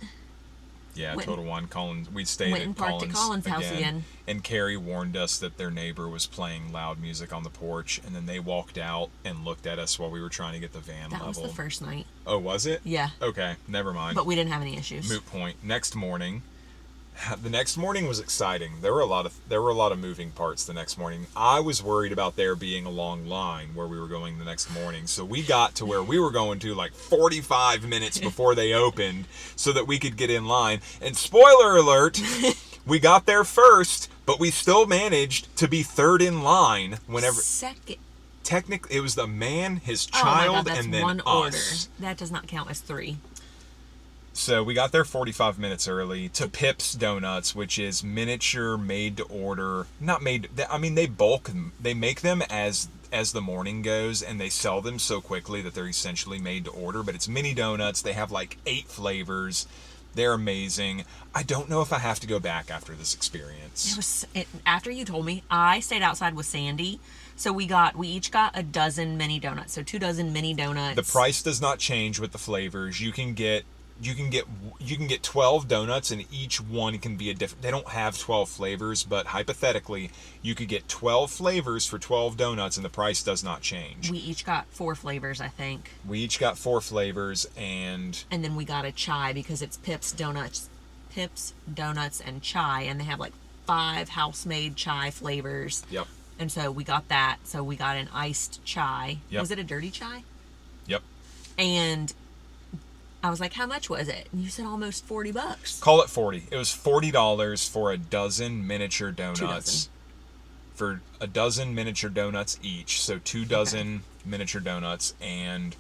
Speaker 1: Yeah, Total Wine. We stayed at
Speaker 2: Colin's house again.
Speaker 1: And Carrie warned us that their neighbor was playing loud music on the porch, and then they walked out and looked at us while we were trying to get the van level.
Speaker 2: That was the first night.
Speaker 1: Oh, was it?
Speaker 2: Yeah.
Speaker 1: Okay, never mind.
Speaker 2: But we didn't have any issues.
Speaker 1: Moot point. Next morning. The next morning was exciting. There were a lot of moving parts the next morning. I was worried about there being a long line where we were going the next morning. So we got to where we were going to like 45 minutes before they opened so that we could get in line. And spoiler alert, we got there first, but we still managed to be third in line whenever.
Speaker 2: Second.
Speaker 1: Technically, it was the man, his child,
Speaker 2: that's
Speaker 1: and then
Speaker 2: one
Speaker 1: us.
Speaker 2: Order. That does not count as 3.
Speaker 1: So we got there 45 minutes early to Pip's Donuts, which is miniature made to order. Not made, I mean, they make them as the morning goes, and they sell them so quickly that they're essentially made to order, but it's mini donuts. They have like 8 flavors. They're amazing. I don't know if I have to go back after this experience.
Speaker 2: After you told me, I stayed outside with Sandy. So we each got a dozen mini donuts. So 2 dozen mini donuts.
Speaker 1: The price does not change with the flavors. You can get 12 donuts, and each one can be a different. They don't have 12 flavors, but hypothetically, you could get 12 flavors for 12 donuts, and the price does not change.
Speaker 2: We each got 4 flavors, I think.
Speaker 1: We each got 4 flavors, and
Speaker 2: then we got a chai because it's Pip's Donuts, and chai, and they have like 5 house-made chai flavors.
Speaker 1: Yep.
Speaker 2: And so we got that. So we got an iced chai.
Speaker 1: Yep.
Speaker 2: Was it a dirty chai?
Speaker 1: Yep.
Speaker 2: And I was like, how much was it? And you said almost $40.
Speaker 1: Call it 40. It was $40 for a dozen miniature donuts.
Speaker 2: 2 dozen.
Speaker 1: For a dozen miniature donuts each. So 2 dozen miniature donuts and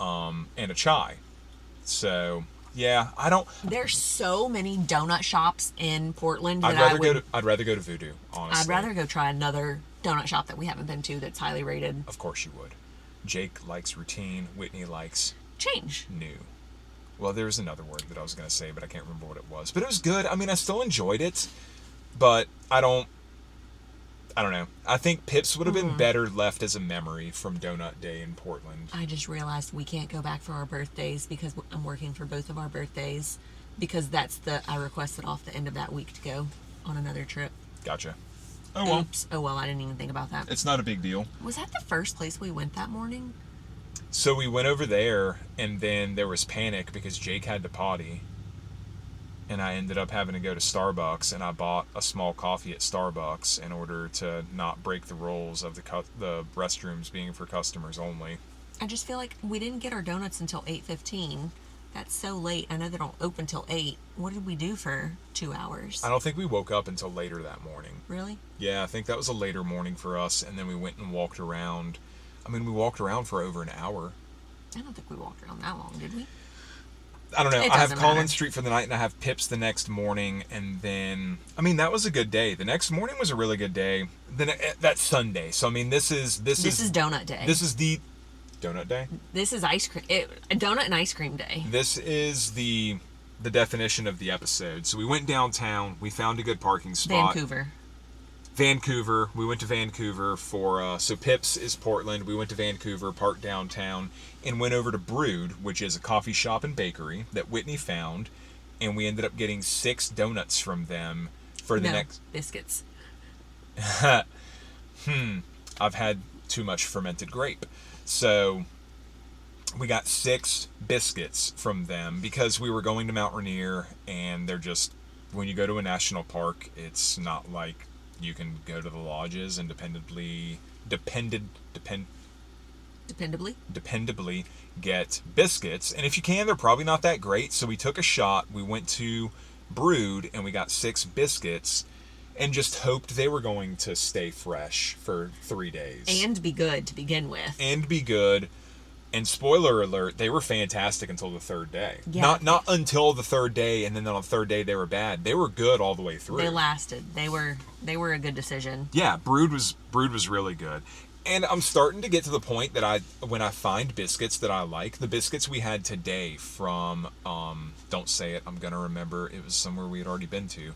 Speaker 1: a chai. So yeah, I don't.
Speaker 2: There's so many donut shops in Portland
Speaker 1: I'd
Speaker 2: that
Speaker 1: rather go to Voodoo, honestly.
Speaker 2: I'd rather go try another donut shop that we haven't been to that's highly rated.
Speaker 1: Of course you would. Jake likes routine. Whitney likes
Speaker 2: change.
Speaker 1: New. Well, there was another word that I was going to say, but I can't remember what it was. But it was good. I mean, I still enjoyed it, but I don't know. I think Pips would have been better left as a memory from Donut Day in Portland.
Speaker 2: I just realized we can't go back for our birthdays because I'm working for both of our birthdays, because I requested off the end of that week to go on another trip.
Speaker 1: Gotcha. Oh, well.
Speaker 2: Oops. Oh, well, I didn't even think about that.
Speaker 1: It's not a big deal.
Speaker 2: Was that the first place we went that morning?
Speaker 1: So we went over there, and then there was panic because Jake had to potty. And I ended up having to go to Starbucks, and I bought a small coffee at Starbucks in order to not break the rules of the restrooms being for customers only.
Speaker 2: I just feel like we didn't get our donuts until 8:15. That's so late. I know they don't open till 8. What did we do for 2 hours?
Speaker 1: I don't think we woke up until later that morning.
Speaker 2: Really?
Speaker 1: Yeah, I think that was a later morning for us, and then we went and walked around. I mean, we walked around for over an hour.
Speaker 2: I don't think we walked around that long, did we?
Speaker 1: I don't know.
Speaker 2: It
Speaker 1: I have
Speaker 2: doesn't
Speaker 1: Collins
Speaker 2: matter.
Speaker 1: Street for the night, and I have Pips the next morning, and then I mean that was a good day. The next morning was a really good day. Then that's Sunday, so I mean this is
Speaker 2: donut day.
Speaker 1: This is the donut day.
Speaker 2: This is ice cream. Donut and ice cream day.
Speaker 1: This is the definition of the episode. So we went downtown. We found a good parking spot. Vancouver. We went to Vancouver for, so Pips is Portland. We went to Vancouver, parked downtown, and went over to Brood, which is a coffee shop and bakery that Whitney found, and we ended up getting 6 donuts from them for the next...
Speaker 2: biscuits.
Speaker 1: I've had too much fermented grape. So we got 6 biscuits from them because we were going to Mount Rainier, and they're just, when you go to a national park, it's not like you can go to the lodges and dependably get biscuits. And if you can, they're probably not that great. So we took a shot. We went to Brood and we got 6 biscuits and just hoped they were going to stay fresh for 3 days.
Speaker 2: And be good to begin with.
Speaker 1: And spoiler alert, they were fantastic until the 3rd day.
Speaker 2: Yeah.
Speaker 1: Not until the 3rd day, and then on the 3rd day they were bad. They were good all the way through.
Speaker 2: They lasted. They were a good decision.
Speaker 1: Yeah, Brood was really good. And I'm starting to get to the point that when I find biscuits that I like, the biscuits we had today from don't say it, I'm gonna remember, it was somewhere we had already been to,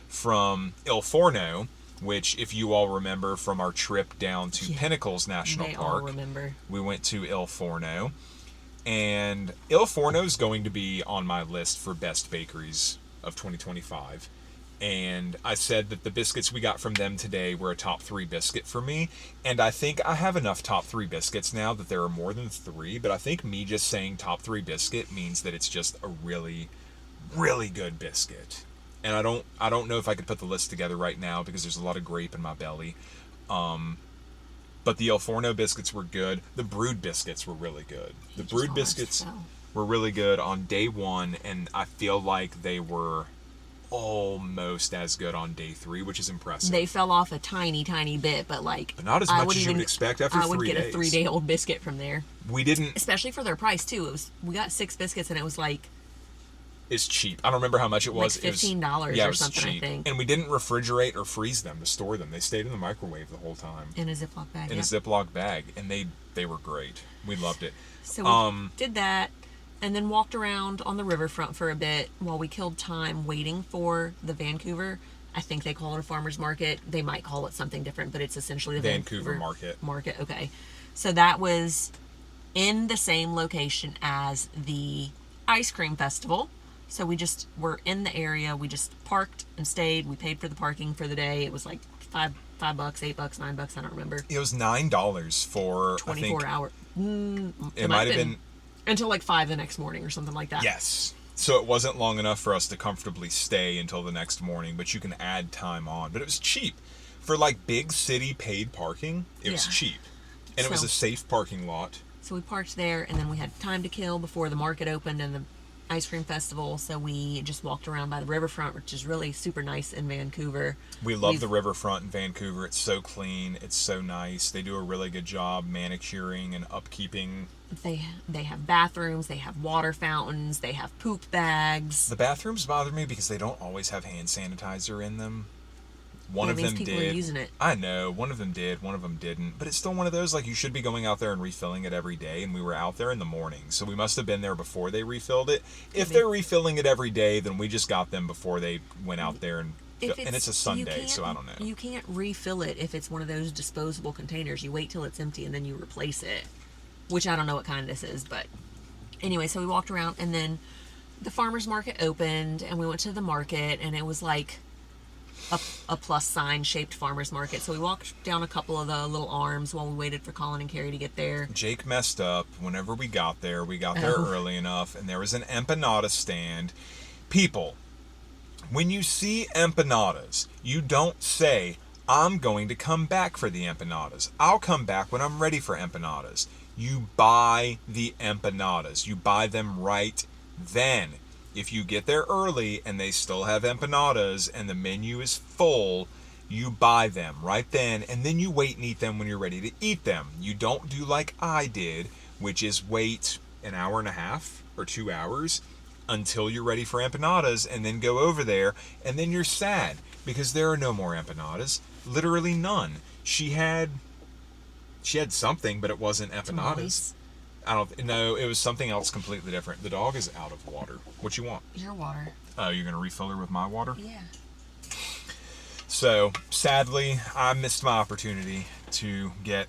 Speaker 1: from Il Forno, which, if you all remember from our trip down to Pinnacles National Park,
Speaker 2: all remember.
Speaker 1: We went to Il Forno, and Il Forno is going to be on my list for best bakeries of 2025. And I said that the biscuits we got from them today were a top 3 biscuit for me, and I think I have enough top 3 biscuits now that there are more than 3, but I think me just saying top 3 biscuit means that it's just a really, really good biscuit. And I don't know if I could put the list together right now because there's a lot of grape in my belly. But the Il Forno biscuits were good. The Brood biscuits were really good. The Brood biscuits were really good on day 1, and I feel like they were almost as good on day 3, which is impressive.
Speaker 2: They fell off a tiny bit, but
Speaker 1: not as much as you would expect after 3 days.
Speaker 2: I would get a 3-day-old biscuit from there.
Speaker 1: We didn't,
Speaker 2: especially for their price too. We got 6 biscuits, and it was like,
Speaker 1: it's cheap. I don't remember how much it was.
Speaker 2: Like $15 or something,
Speaker 1: cheap.
Speaker 2: I think.
Speaker 1: And we didn't refrigerate or freeze them to store them. They stayed in the microwave the whole time.
Speaker 2: In a Ziploc bag.
Speaker 1: In a Ziploc bag, and they were great. We loved it.
Speaker 2: So we did that, and then walked around on the riverfront for a bit while we killed time waiting for the Vancouver. I think they call it a farmer's market. They might call it something different, but it's essentially the
Speaker 1: Vancouver market.
Speaker 2: Okay. So that was in the same location as the ice cream festival. So we just were in the area. We just parked and stayed. We paid for the parking for the day. It was like $5, $8, $9. I don't remember.
Speaker 1: It was $9 for
Speaker 2: 24 hours.
Speaker 1: It might have been
Speaker 2: until like 5 the next morning or something like that.
Speaker 1: Yes. So it wasn't long enough for us to comfortably stay until the next morning, but you can add time on. But it was cheap for like big city paid parking. It was cheap, and it was a safe parking lot.
Speaker 2: So we parked there, and then we had time to kill before the market opened and the ice cream festival, so we just walked around by the riverfront, which is really super nice in Vancouver.
Speaker 1: We love the riverfront in Vancouver. It's so clean. It's so nice. They do a really good job manicuring and upkeeping.
Speaker 2: They have bathrooms. They have water fountains. They have poop bags.
Speaker 1: The bathrooms bother me because they don't always have hand sanitizer in them. One of them did.
Speaker 2: People are using it.
Speaker 1: I know. One of them did. One of them didn't. But it's still one of those, like, you should be going out there and refilling it every day. And we were out there in the morning. So we must have been there before they refilled it. If they're refilling it every day, then we just got them before they went out there. And it's a Sunday, so I don't know.
Speaker 2: You can't refill it if it's one of those disposable containers. You wait till it's empty and then you replace it. Which I don't know what kind this is. But anyway, so we walked around. And then the farmer's market opened. And we went to the market. And it was like a plus sign shaped farmer's market. So we walked down a couple of the little arms while we waited for Colin and Carrie to get there.
Speaker 1: Jake messed up whenever we got there. We got there early enough, and there was an empanada stand. People, when you see empanadas, you don't say, I'm going to come back for the empanadas. I'll come back when I'm ready for empanadas. You buy the empanadas. You buy them right then. If you get there early and they still have empanadas and the menu is full, you buy them right then, and then you wait and eat them when you're ready to eat them. You don't do like I did, which is wait an hour and a half or 2 hours until you're ready for empanadas and then go over there, and then you're sad because there are no more empanadas. Literally none. She had something, but it wasn't empanadas.
Speaker 2: Tamales.
Speaker 1: I don't know. It was something else completely different. The dog is out of water. What you want?
Speaker 2: Your water.
Speaker 1: Oh, you're gonna refill her with my water?
Speaker 2: Yeah.
Speaker 1: So sadly, I missed my opportunity to get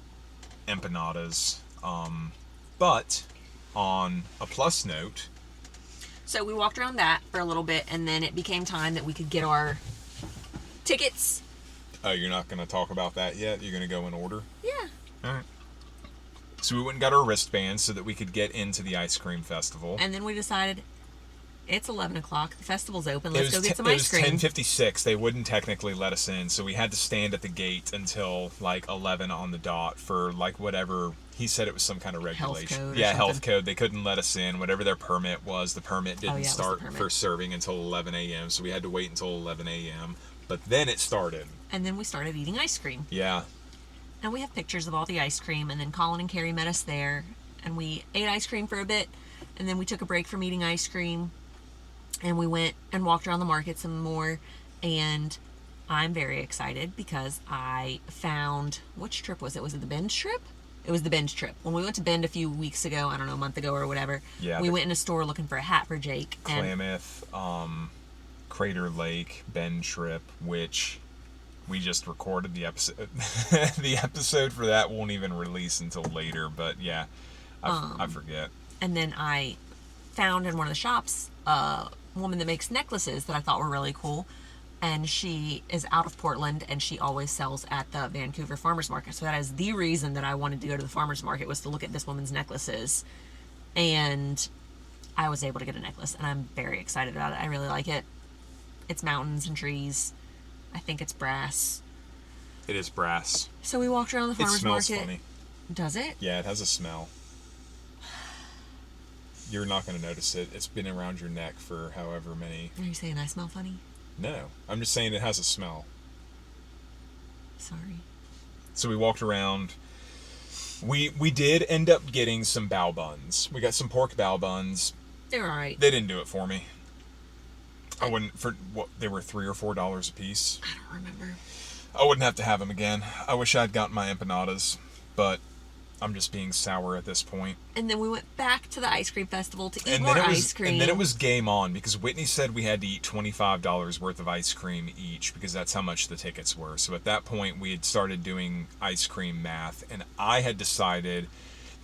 Speaker 1: empanadas. But on a plus note,
Speaker 2: So we walked around that for a little bit, and then it became time that we could get our tickets.
Speaker 1: oh, you're not gonna talk about that yet. You're gonna go in order.
Speaker 2: Yeah.
Speaker 1: All right. So we went and got our wristbands so that we could get into the ice cream festival.
Speaker 2: And then we decided it's 11 o'clock. The festival's open. Let's go get some ice cream.
Speaker 1: It was 10:56. They wouldn't technically let us in, so we had to stand at the gate until like 11 on the dot for like whatever. He said it was some kind of regulation.
Speaker 2: Health code or
Speaker 1: yeah,
Speaker 2: something.
Speaker 1: health code. They couldn't let us in. Whatever their permit was, the permit didn't
Speaker 2: it was the
Speaker 1: start
Speaker 2: permit.
Speaker 1: for serving until 11 a.m., so we had to wait until 11 a.m. But then it started.
Speaker 2: And then we started eating ice cream.
Speaker 1: Yeah.
Speaker 2: And we have pictures of all the ice cream, and then Colin and Carrie met us there, and we ate ice cream for a bit, and then we took a break from eating ice cream, and we went and walked around the market some more, and I'm very excited because I found, which trip was it? Was it the Bend trip? It was the Bend trip. When we went to Bend a few weeks ago, I don't know, a month ago or whatever,
Speaker 1: Yeah,
Speaker 2: we went in a store looking for a hat for Jake. And
Speaker 1: Klamath, Crater Lake, Bend trip, which we just recorded the episode. The episode for that won't even release until later, but yeah, I forget.
Speaker 2: And then I found in one of the shops a woman that makes necklaces that I thought were really cool. And she is out of Portland, and she always sells at the Vancouver Farmers Market. So that is the reason that I wanted to go to the Farmers Market, was to look at this woman's necklaces. And I was able to get a necklace, and I'm very excited about it. I really like it. It's mountains and trees. I think it's brass.
Speaker 1: It is brass.
Speaker 2: So we walked around the
Speaker 1: It
Speaker 2: Farmers
Speaker 1: smells
Speaker 2: Market.
Speaker 1: funny.
Speaker 2: Does it?
Speaker 1: Yeah, it has a smell. You're not going to notice it. It's been around your neck for however many.
Speaker 2: Are you saying I smell funny?
Speaker 1: No, I'm just saying it has a smell.
Speaker 2: Sorry.
Speaker 1: So we walked around. We did end up getting some bao buns. We got some pork bao buns.
Speaker 2: They're all right.
Speaker 1: They didn't do it for me. I wouldn't, for what, they were $3 or $4 a piece.
Speaker 2: I don't remember.
Speaker 1: I wouldn't have to have them again. I wish I'd gotten my empanadas, but I'm just being sour at this point.
Speaker 2: And then we went back to the ice cream festival to eat
Speaker 1: And
Speaker 2: more
Speaker 1: then
Speaker 2: ice cream.
Speaker 1: And then it was game on, because Whitney said we had to eat $25 worth of ice cream each, because that's how much the tickets were. So at that point, we had started doing ice cream math, and I had decided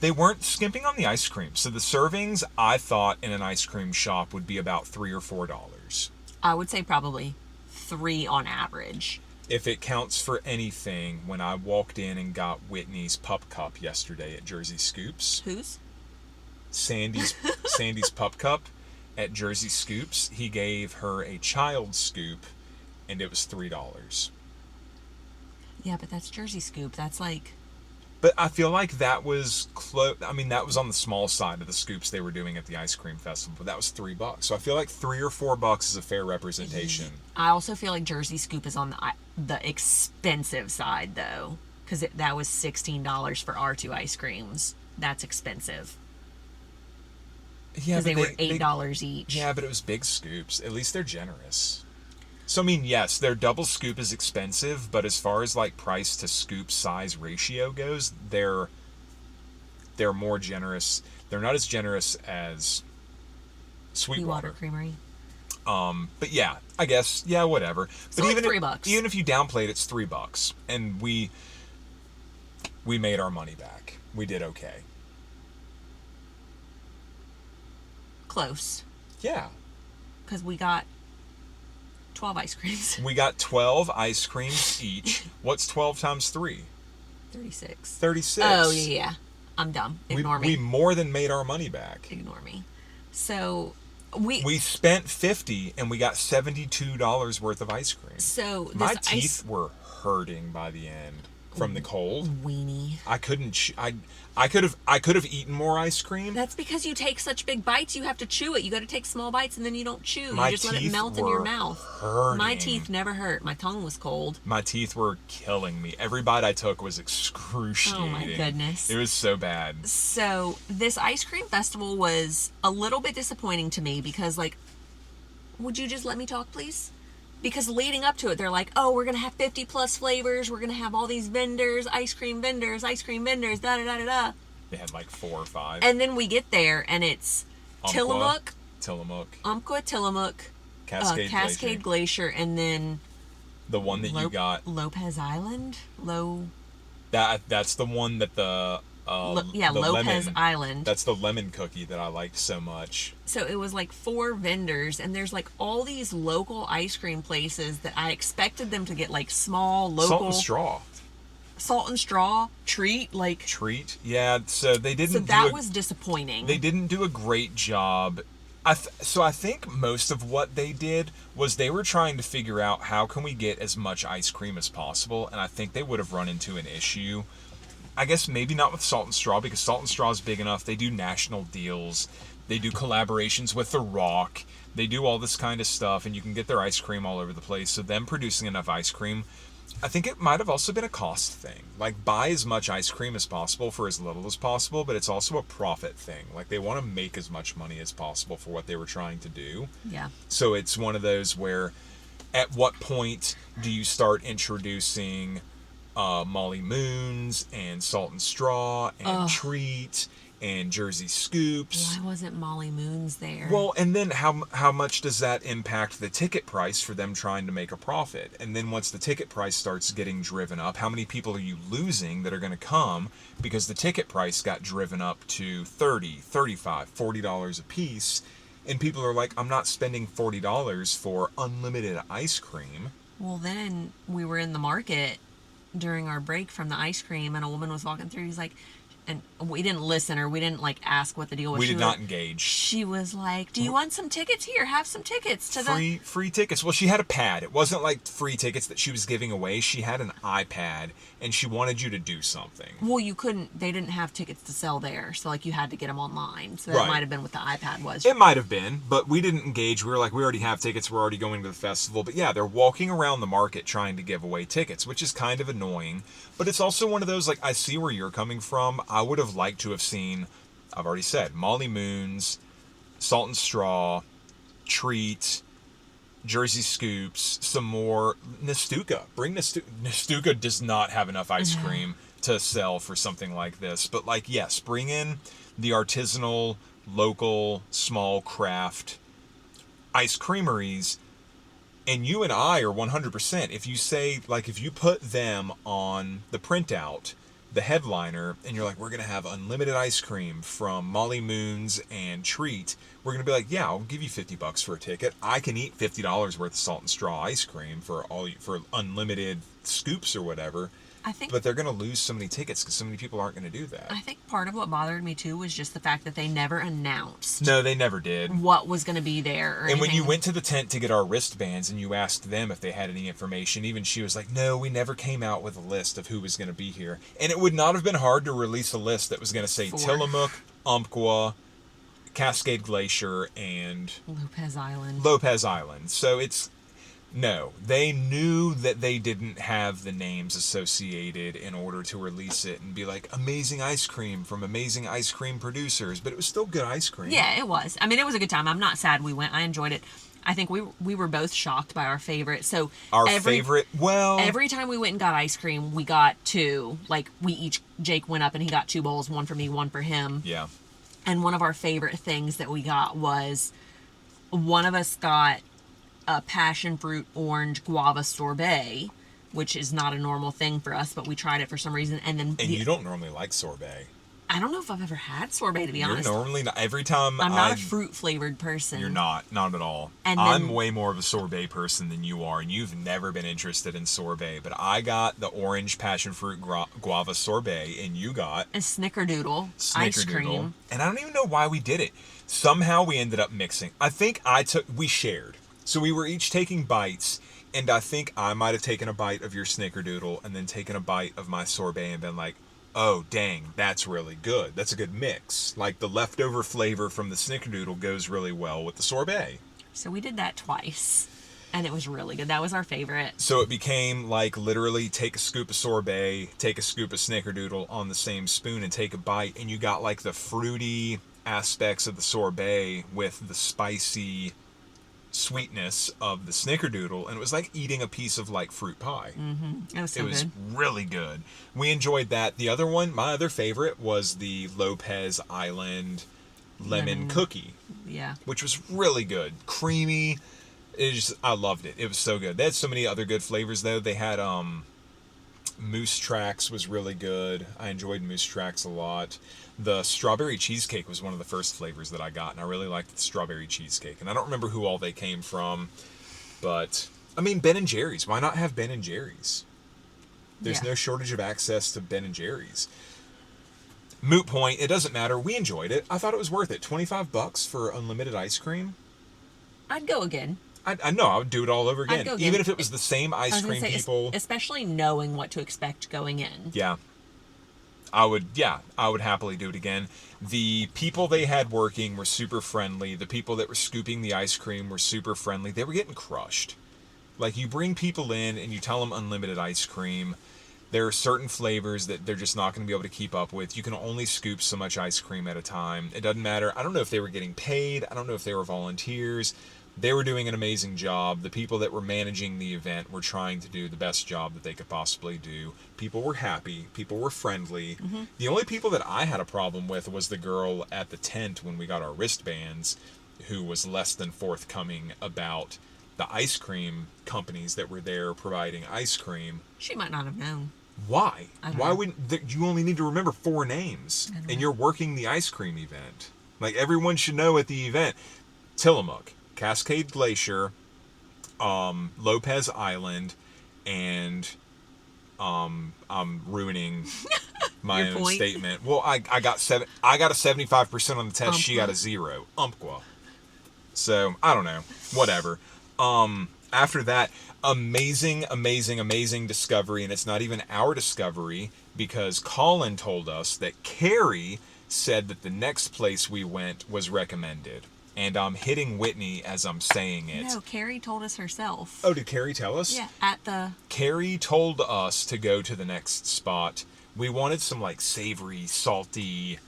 Speaker 1: they weren't skimping on the ice cream. So the servings, I thought, in an ice cream shop would be about $3 or $4.
Speaker 2: I would say probably 3 on average.
Speaker 1: If it counts for anything, when I walked in and got Whitney's pup cup yesterday at Jersey Scoops.
Speaker 2: Whose?
Speaker 1: Sandy's pup cup at Jersey Scoops. He gave her a child scoop, and it was $3.
Speaker 2: Yeah, but that's Jersey Scoop. That's like...
Speaker 1: But I feel like that was close. I mean, that was on the small side of the scoops they were doing at the ice cream festival, but that was $3. So I feel like $3 or $4 is a fair representation.
Speaker 2: I also feel like Jersey Scoop is on the expensive side, though, because that was $16 for our 2 ice creams. That's expensive.
Speaker 1: Yeah,
Speaker 2: Because they were $8 each.
Speaker 1: Yeah, but it was big scoops. At least they're generous. So, I mean, yes, their double scoop is expensive, but as far as, like, price to scoop size ratio goes, they're more generous. They're not as generous as Sweetwater
Speaker 2: Creamery.
Speaker 1: But yeah, I guess, yeah, whatever.
Speaker 2: So
Speaker 1: But
Speaker 2: like $3.
Speaker 1: Even if you downplayed, it's $3. And we made our money back. We did okay.
Speaker 2: Close.
Speaker 1: Yeah.
Speaker 2: Because we got 12 ice creams.
Speaker 1: We got 12 ice creams each. What's 12 times 3?
Speaker 2: 36.
Speaker 1: 36.
Speaker 2: Oh, yeah. I'm dumb. Ignore me.
Speaker 1: We more than made our money back.
Speaker 2: Ignore me. So,
Speaker 1: we spent $50 and we got $72 worth of ice cream.
Speaker 2: So,
Speaker 1: my teeth were hurting by the end from the cold.
Speaker 2: Weenie.
Speaker 1: I couldn't. I could have eaten more ice cream.
Speaker 2: That's because you take such big bites. You have to chew it. You got to take small bites and then you don't chew.
Speaker 1: My
Speaker 2: You just let it melt in your mouth.
Speaker 1: Hurting.
Speaker 2: My teeth never hurt. My tongue was cold.
Speaker 1: My teeth were killing me. Every bite I took was excruciating.
Speaker 2: Oh my goodness.
Speaker 1: It was so bad.
Speaker 2: So this ice cream festival was a little bit disappointing to me because, like, would you just let me talk, please? Because leading up to it, they're like, oh, we're going to have 50 plus flavors. We're going to have all these vendors, ice cream vendors, da-da-da-da-da.
Speaker 1: They had like 4 or 5.
Speaker 2: And then we get there, and it's Tillamook, Umpqua, Tillamook, Cascade Glacier, and then
Speaker 1: the one that you got,
Speaker 2: Lopez Island.
Speaker 1: That's the one that the
Speaker 2: Lopez Island.
Speaker 1: That's the lemon cookie that I liked so much.
Speaker 2: So it was like 4 vendors, and there's like all these local ice cream places that I expected them to get like small local Salt and straw treat.
Speaker 1: Yeah, so they didn't.
Speaker 2: So that was disappointing.
Speaker 1: They didn't do a great job. So I think most of what they did was they were trying to figure out how can we get as much ice cream as possible, and I think they would have run into an issue. I guess maybe not with Salt and Straw, because Salt and Straw is big enough. They do national deals. They do collaborations with The Rock. They do all this kind of stuff, and you can get their ice cream all over the place. So them producing enough ice cream, I think it might have also been a cost thing. Like, buy as much ice cream as possible for as little as possible, but it's also a profit thing. Like, they want to make as much money as possible for what they were trying to do.
Speaker 2: Yeah.
Speaker 1: So it's one of those where, at what point do you start introducing Molly Moons and Salt and Straw and Treat and Jersey Scoops?
Speaker 2: Why wasn't Molly Moons there?
Speaker 1: Well, and then how much does that impact the ticket price for them trying to make a profit? And then once the ticket price starts getting driven up, how many people are you losing that are going to come because the ticket price got driven up to $30, $35, $40 a piece, and people are like, I'm not spending $40 for unlimited ice cream.
Speaker 2: Well, then we were in the market during our break from the ice cream, and a woman was walking through. He's like, and we didn't listen, or we didn't like ask what the deal was.
Speaker 1: We did not engage.
Speaker 2: She was like, do you want some tickets? Here, have some tickets to
Speaker 1: free tickets. Well, she had a pad. It wasn't like free tickets that she was giving away. She had an iPad, and she wanted you to do something.
Speaker 2: Well, they didn't have tickets to sell there, so like you had to get them online. So that might have been what the iPad was.
Speaker 1: It might have been, but we didn't engage. We were like, we already have tickets. We're already going to the festival. But yeah, they're walking around the market trying to give away tickets, which is kind of annoying. But it's also one of those, like, I see where you're coming from. I would have liked to have seen, I've already said, Molly Moons, Salt and Straw, Treat, Jersey Scoops, some more Nestucca. Bring Nestucca. Nestucca does not have enough ice cream to sell for something like this. But, like, yes, bring in the artisanal, local, small craft ice creameries. And you and I are 100%. If you say, like, if you put them on the printout, the headliner, and you're like, we're going to have unlimited ice cream from Molly Moons and Treat, we're going to be like, yeah, I'll give you $50 for a ticket. I can eat $50 worth of Salt and Straw ice cream for unlimited scoops or whatever. But they're going to lose so many tickets because so many people aren't going to do that.
Speaker 2: I think part of what bothered me too was just the fact that they never announced.
Speaker 1: No, they never did.
Speaker 2: What was going to be there.
Speaker 1: And when you went to the tent to get our wristbands and you asked them if they had any information, even she was like, no, we never came out with a list of who was going to be here. And it would not have been hard to release a list that was going to say Tillamook, Umpqua, Cascade Glacier, and Lopez Island. So it's... No, they knew that they didn't have the names associated in order to release it and be like, amazing ice cream from amazing ice cream producers, but it was still good ice cream.
Speaker 2: Yeah, it was. I mean, it was a good time. I'm not sad we went. I enjoyed it. I think we were both shocked by our favorite. So every time we went and got ice cream, we got 2. Like, Jake went up and he got 2 bowls, one for me, one for him.
Speaker 1: Yeah.
Speaker 2: And one of our favorite things that we got was, one of us got a passion fruit orange guava sorbet, which is not a normal thing for us, but we tried it for some reason. And
Speaker 1: you don't normally like sorbet.
Speaker 2: I don't know if I've ever had sorbet, to be honest.
Speaker 1: You're normally not. Every time
Speaker 2: I'm not a fruit-flavored person.
Speaker 1: You're not at all.
Speaker 2: And
Speaker 1: I'm
Speaker 2: then,
Speaker 1: way more of a sorbet person than you are, and you've never been interested in sorbet. But I got the orange passion fruit guava sorbet, and you got
Speaker 2: a snickerdoodle ice cream.
Speaker 1: And I don't even know why we did it. Somehow we ended up mixing. I think we shared. So we were each taking bites, and I think I might have taken a bite of your snickerdoodle and then taken a bite of my sorbet and been like, oh, dang, that's really good. That's a good mix. Like, the leftover flavor from the snickerdoodle goes really well with the sorbet.
Speaker 2: So we did that twice, and it was really good. That was our favorite.
Speaker 1: So it became, like, literally take a scoop of sorbet, take a scoop of snickerdoodle on the same spoon and take a bite, and you got, like, the fruity aspects of the sorbet with the spicy sweetness of the snickerdoodle, and it was like eating a piece of like fruit pie.
Speaker 2: Mm-hmm. It was
Speaker 1: It was really good. We enjoyed that. The other one, my other favorite, was the Lopez Island lemon cookie.
Speaker 2: Yeah.
Speaker 1: Which was really good. Creamy. I loved it. It was so good. They had so many other good flavors though. They had Moose Tracks was really good. I enjoyed Moose Tracks a lot. The strawberry cheesecake was one of the first flavors that I got, and I really liked the strawberry cheesecake. And I don't remember who all they came from, but I mean, Ben & Jerry's. Why not have Ben & Jerry's? There's no shortage of access to Ben & Jerry's. Moot point, it doesn't matter. We enjoyed it. I thought it was worth it. $25 for unlimited ice cream.
Speaker 2: I'd go again.
Speaker 1: I know, I would do it all over again. Even if it was the same ice cream people.
Speaker 2: Especially knowing what to expect going in.
Speaker 1: Yeah. I would happily do it again. The people they had working were super friendly. The people that were scooping the ice cream were super friendly. They were getting crushed. Like, you bring people in and you tell them unlimited ice cream. There are certain flavors that they're just not going to be able to keep up with. You can only scoop so much ice cream at a time. It doesn't matter. I don't know if they were getting paid. I don't know if they were volunteers. They were doing an amazing job. The people that were managing the event were trying to do the best job that they could possibly do. People were happy. People were friendly. Mm-hmm. The only people that I had a problem with was the girl at the tent when we got our wristbands, who was less than forthcoming about the ice cream companies that were there providing ice cream.
Speaker 2: She might not have known.
Speaker 1: Why? Why wouldn't you only need to remember 4 names and you're working the ice cream event? Like, everyone should know at the event. Tillamook, Cascade Glacier, Lopez Island, and I'm ruining my own statement. Well, I got a 75% on the test. She got a 0. Umpqua. So I don't know. Whatever. After that, amazing discovery, and it's not even our discovery because Colin told us that Carrie said that the next place we went was recommended. And I'm hitting Whitney as I'm saying it.
Speaker 2: No, Carrie told us herself.
Speaker 1: Oh, did Carrie tell us?
Speaker 2: Yeah,
Speaker 1: Carrie told us to go to the next spot. We wanted some, like, savory, salty,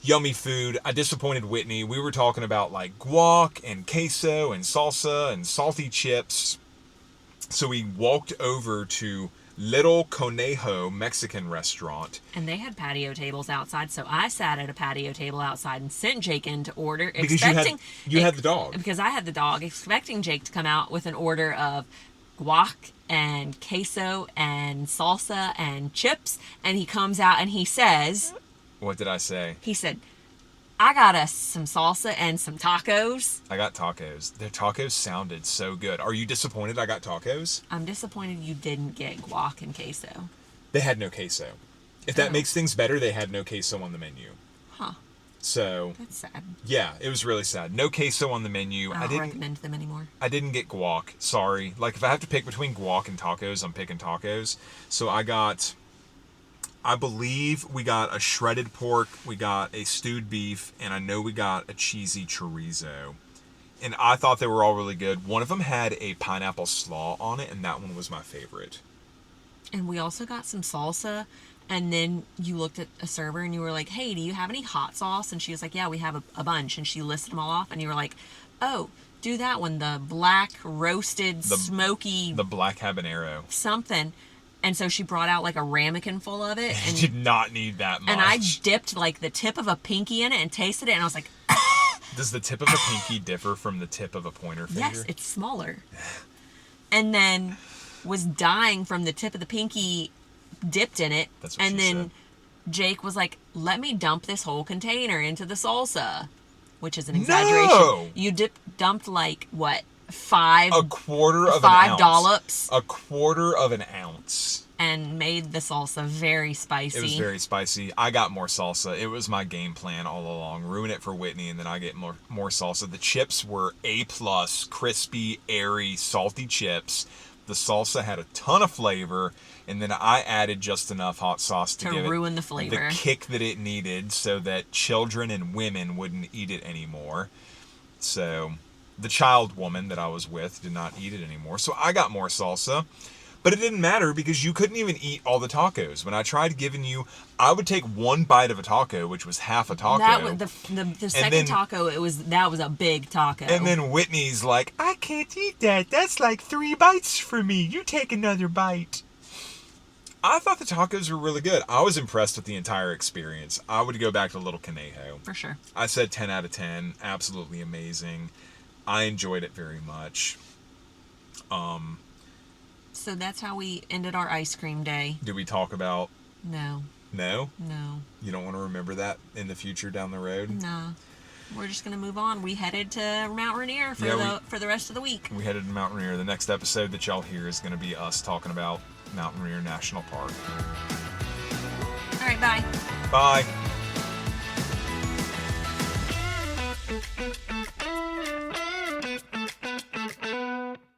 Speaker 1: yummy food. I disappointed Whitney. We were talking about, like, guac and queso and salsa and salty chips. So we walked over to Little Conejo Mexican restaurant.
Speaker 2: And they had patio tables outside, so I sat at a patio table outside and sent Jake in to order.
Speaker 1: Because you had the dog.
Speaker 2: Because I had the dog, expecting Jake to come out with an order of guac and queso and salsa and chips. And he comes out and he says...
Speaker 1: What did I say?
Speaker 2: He said, I got us some salsa and some tacos.
Speaker 1: I got tacos. Their tacos sounded so good. Are you disappointed I got tacos?
Speaker 2: I'm disappointed you didn't get guac and queso.
Speaker 1: They had no queso. If that makes things better, they had no queso on the menu.
Speaker 2: Huh.
Speaker 1: So...
Speaker 2: That's sad.
Speaker 1: Yeah, it was really sad. No queso on the menu.
Speaker 2: I don't recommend them anymore. I
Speaker 1: didn't get guac. Sorry. Like, if I have to pick between guac and tacos, I'm picking tacos. So I believe we got a shredded pork, we got a stewed beef, and I know we got a cheesy chorizo. And I thought they were all really good. One of them had a pineapple slaw on it, and that one was my favorite.
Speaker 2: And we also got some salsa, and then you looked at a server and you were like, hey, do you have any hot sauce? And she was like, yeah, we have a bunch. And she listed them all off, and you were like, oh, do that one, the black roasted smoky...
Speaker 1: The black habanero.
Speaker 2: Something. And so she brought out like a ramekin full of it. And
Speaker 1: I did not need that much.
Speaker 2: And I dipped like the tip of a pinky in it and tasted it. And I was like,
Speaker 1: Does the tip of a pinky differ from the tip of a pointer finger?
Speaker 2: Yes, it's smaller. And then was dying from the tip of the pinky dipped in it.
Speaker 1: That's what she said.
Speaker 2: Jake was like, let me dump this whole container into the salsa, which is an exaggeration.
Speaker 1: No!
Speaker 2: You dumped like, what, five
Speaker 1: dollops.
Speaker 2: dollops?
Speaker 1: A quarter of an ounce.
Speaker 2: And made the salsa very spicy.
Speaker 1: It was very spicy. I got more salsa. It was my game plan all along. Ruin it for Whitney, and then I get more salsa. The chips were A+, crispy, airy, salty chips. The salsa had a ton of flavor, and then I added just enough hot sauce to give
Speaker 2: ruin
Speaker 1: it
Speaker 2: the flavor.
Speaker 1: The kick that it needed so that children and women wouldn't eat it anymore. So the child woman that I was with did not eat it anymore. So I got more salsa. But it didn't matter because you couldn't even eat all the tacos. When I tried giving you, I would take one bite of a taco, which was half a taco.
Speaker 2: That was the second taco. That was a big taco.
Speaker 1: And then Whitney's like, I can't eat that. That's like 3 bites for me. You take another bite. I thought the tacos were really good. I was impressed with the entire experience. I would go back to Little Conejo.
Speaker 2: For sure.
Speaker 1: I said 10 out of 10. Absolutely amazing. I enjoyed it very much.
Speaker 2: So that's how we ended our ice cream day.
Speaker 1: Did we talk about...
Speaker 2: No.
Speaker 1: No?
Speaker 2: No.
Speaker 1: You don't want to remember that in the future down the road?
Speaker 2: No. We're just going to move on. We headed to Mount Rainier for the rest of the week.
Speaker 1: We headed to Mount Rainier. The next episode that y'all hear is going to be us talking about Mount Rainier National Park.
Speaker 2: All right, bye.
Speaker 1: Bye.